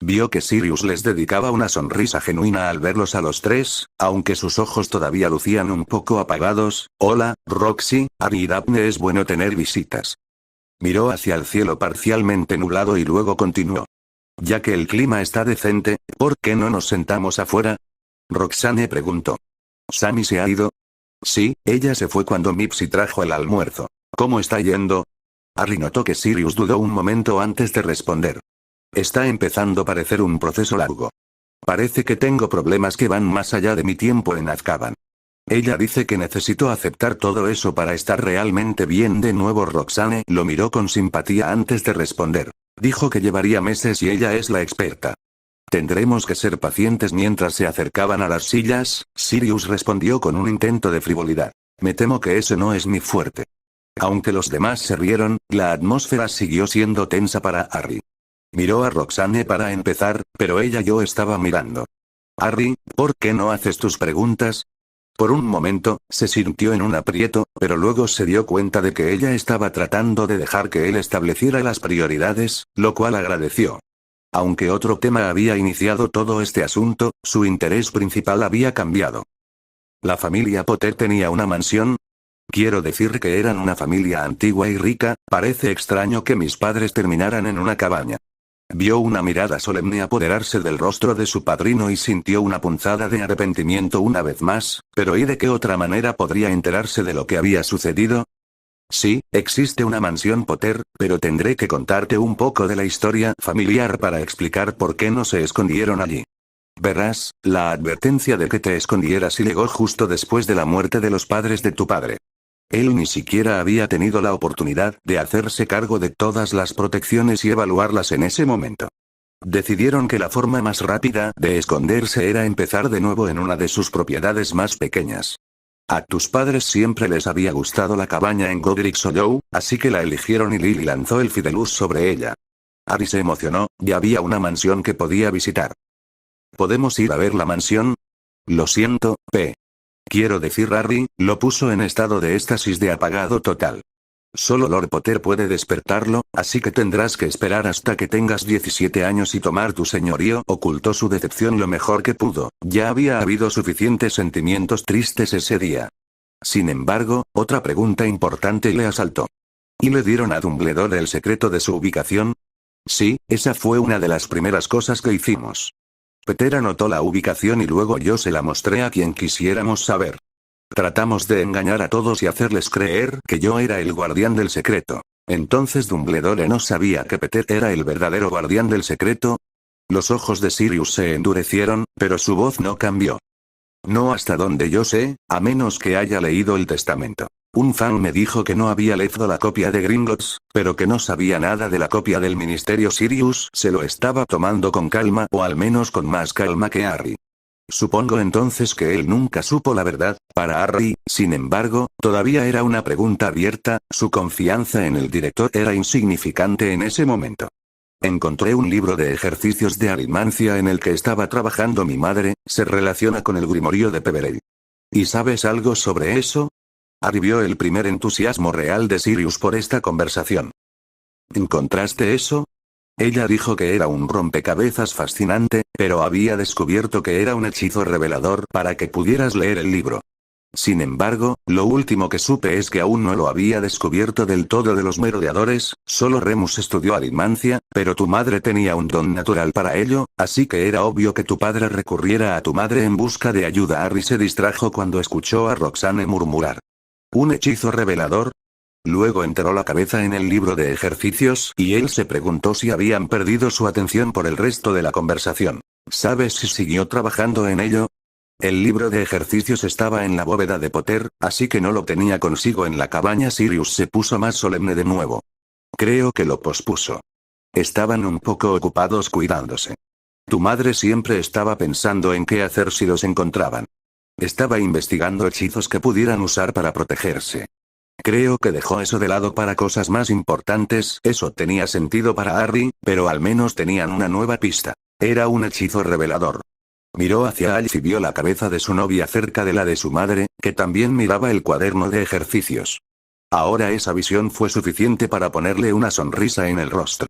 Vio que Sirius les dedicaba una sonrisa genuina al verlos a los tres, aunque sus ojos todavía lucían un poco apagados. Hola, Roxy, Harry y Daphne, es bueno tener visitas. Miró hacia el cielo parcialmente nublado y luego continuó. Ya que el clima está decente, ¿por qué no nos sentamos afuera? Roxane preguntó. ¿Sammy se ha ido? Sí, ella se fue cuando Mipsy trajo el almuerzo. ¿Cómo está yendo? Harry notó que Sirius dudó un momento antes de responder. Está empezando a parecer un proceso largo. Parece que tengo problemas que van más allá de mi tiempo en Azkaban. Ella dice que necesito aceptar todo eso para estar realmente bien de nuevo. Roxane lo miró con simpatía antes de responder. Dijo que llevaría meses y ella es la experta. Tendremos que ser pacientes. Mientras se acercaban a las sillas, Sirius respondió con un intento de frivolidad. Me temo que ese no es mi fuerte. Aunque los demás se rieron, la atmósfera siguió siendo tensa para Harry. Miró a Roxane para empezar, pero ella yo estaba mirando. Harry, ¿por qué no haces tus preguntas? Por un momento, se sintió en un aprieto, pero luego se dio cuenta de que ella estaba tratando de dejar que él estableciera las prioridades, lo cual agradeció. Aunque otro tema había iniciado todo este asunto, su interés principal había cambiado. ¿La familia Potter tenía una mansión? Quiero decir que eran una familia antigua y rica, parece extraño que mis padres terminaran en una cabaña. Vio una mirada solemne apoderarse del rostro de su padrino y sintió una punzada de arrepentimiento una vez más, pero ¿y de qué otra manera podría enterarse de lo que había sucedido? Sí, existe una mansión Potter, pero tendré que contarte un poco de la historia familiar para explicar por qué no se escondieron allí. Verás, la advertencia de que te escondieras llegó justo después de la muerte de los padres de tu padre. Él ni siquiera había tenido la oportunidad de hacerse cargo de todas las protecciones y evaluarlas en ese momento. Decidieron que la forma más rápida de esconderse era empezar de nuevo en una de sus propiedades más pequeñas. A tus padres siempre les había gustado la cabaña en Godric's Hollow, así que la eligieron y Lily lanzó el Fidelus sobre ella. Harry se emocionó, y había una mansión que podía visitar. ¿Podemos ir a ver la mansión? Lo siento, P. Quiero decir Harry, lo puso en estado de éxtasis de apagado total. Solo Lord Potter puede despertarlo, así que tendrás que esperar hasta que tengas 17 años y tomar tu señorío. Ocultó su decepción lo mejor que pudo, ya había habido suficientes sentimientos tristes ese día. Sin embargo, otra pregunta importante le asaltó. ¿Y le dieron a Dumbledore el secreto de su ubicación? Sí, esa fue una de las primeras cosas que hicimos. Peter anotó la ubicación y luego yo se la mostré a quien quisiéramos saber. Tratamos de engañar a todos y hacerles creer que yo era el guardián del secreto. Entonces Dumbledore no sabía que Peter era el verdadero guardián del secreto. Los ojos de Sirius se endurecieron, pero su voz no cambió. No hasta donde yo sé, a menos que haya leído el testamento. Un fan me dijo que no había leído la copia de Gringotts, pero que no sabía nada de la copia del ministerio. Sirius se lo estaba tomando con calma, o al menos con más calma que Harry. Supongo entonces que él nunca supo la verdad. Para Harry, sin embargo, todavía era una pregunta abierta, su confianza en el director era insignificante en ese momento. Encontré un libro de ejercicios de aritmancia en el que estaba trabajando mi madre, se relaciona con el Grimorio de Peverell. ¿Y sabes algo sobre eso? Harry vio el primer entusiasmo real de Sirius por esta conversación. ¿Encontraste eso? Ella dijo que era un rompecabezas fascinante, pero había descubierto que era un hechizo revelador para que pudieras leer el libro. Sin embargo, lo último que supe es que aún no lo había descubierto del todo de los merodeadores, solo Remus estudió alimancia, pero tu madre tenía un don natural para ello, así que era obvio que tu padre recurriera a tu madre en busca de ayuda. Harry se distrajo cuando escuchó a Roxane murmurar: ¿un hechizo revelador? Luego enteró la cabeza en el libro de ejercicios y él se preguntó si habían perdido su atención por el resto de la conversación. ¿Sabes si siguió trabajando en ello? El libro de ejercicios estaba en la bóveda de Potter, así que no lo tenía consigo en la cabaña. Sirius se puso más solemne de nuevo. Creo que lo pospuso. Estaban un poco ocupados cuidándose. Tu madre siempre estaba pensando en qué hacer si los encontraban. Estaba investigando hechizos que pudieran usar para protegerse. Creo que dejó eso de lado para cosas más importantes. Eso tenía sentido para Harry, pero al menos tenían una nueva pista. Era un hechizo revelador. Miró hacia Alice y vio la cabeza de su novia cerca de la de su madre, que también miraba el cuaderno de ejercicios. Ahora esa visión fue suficiente para ponerle una sonrisa en el rostro.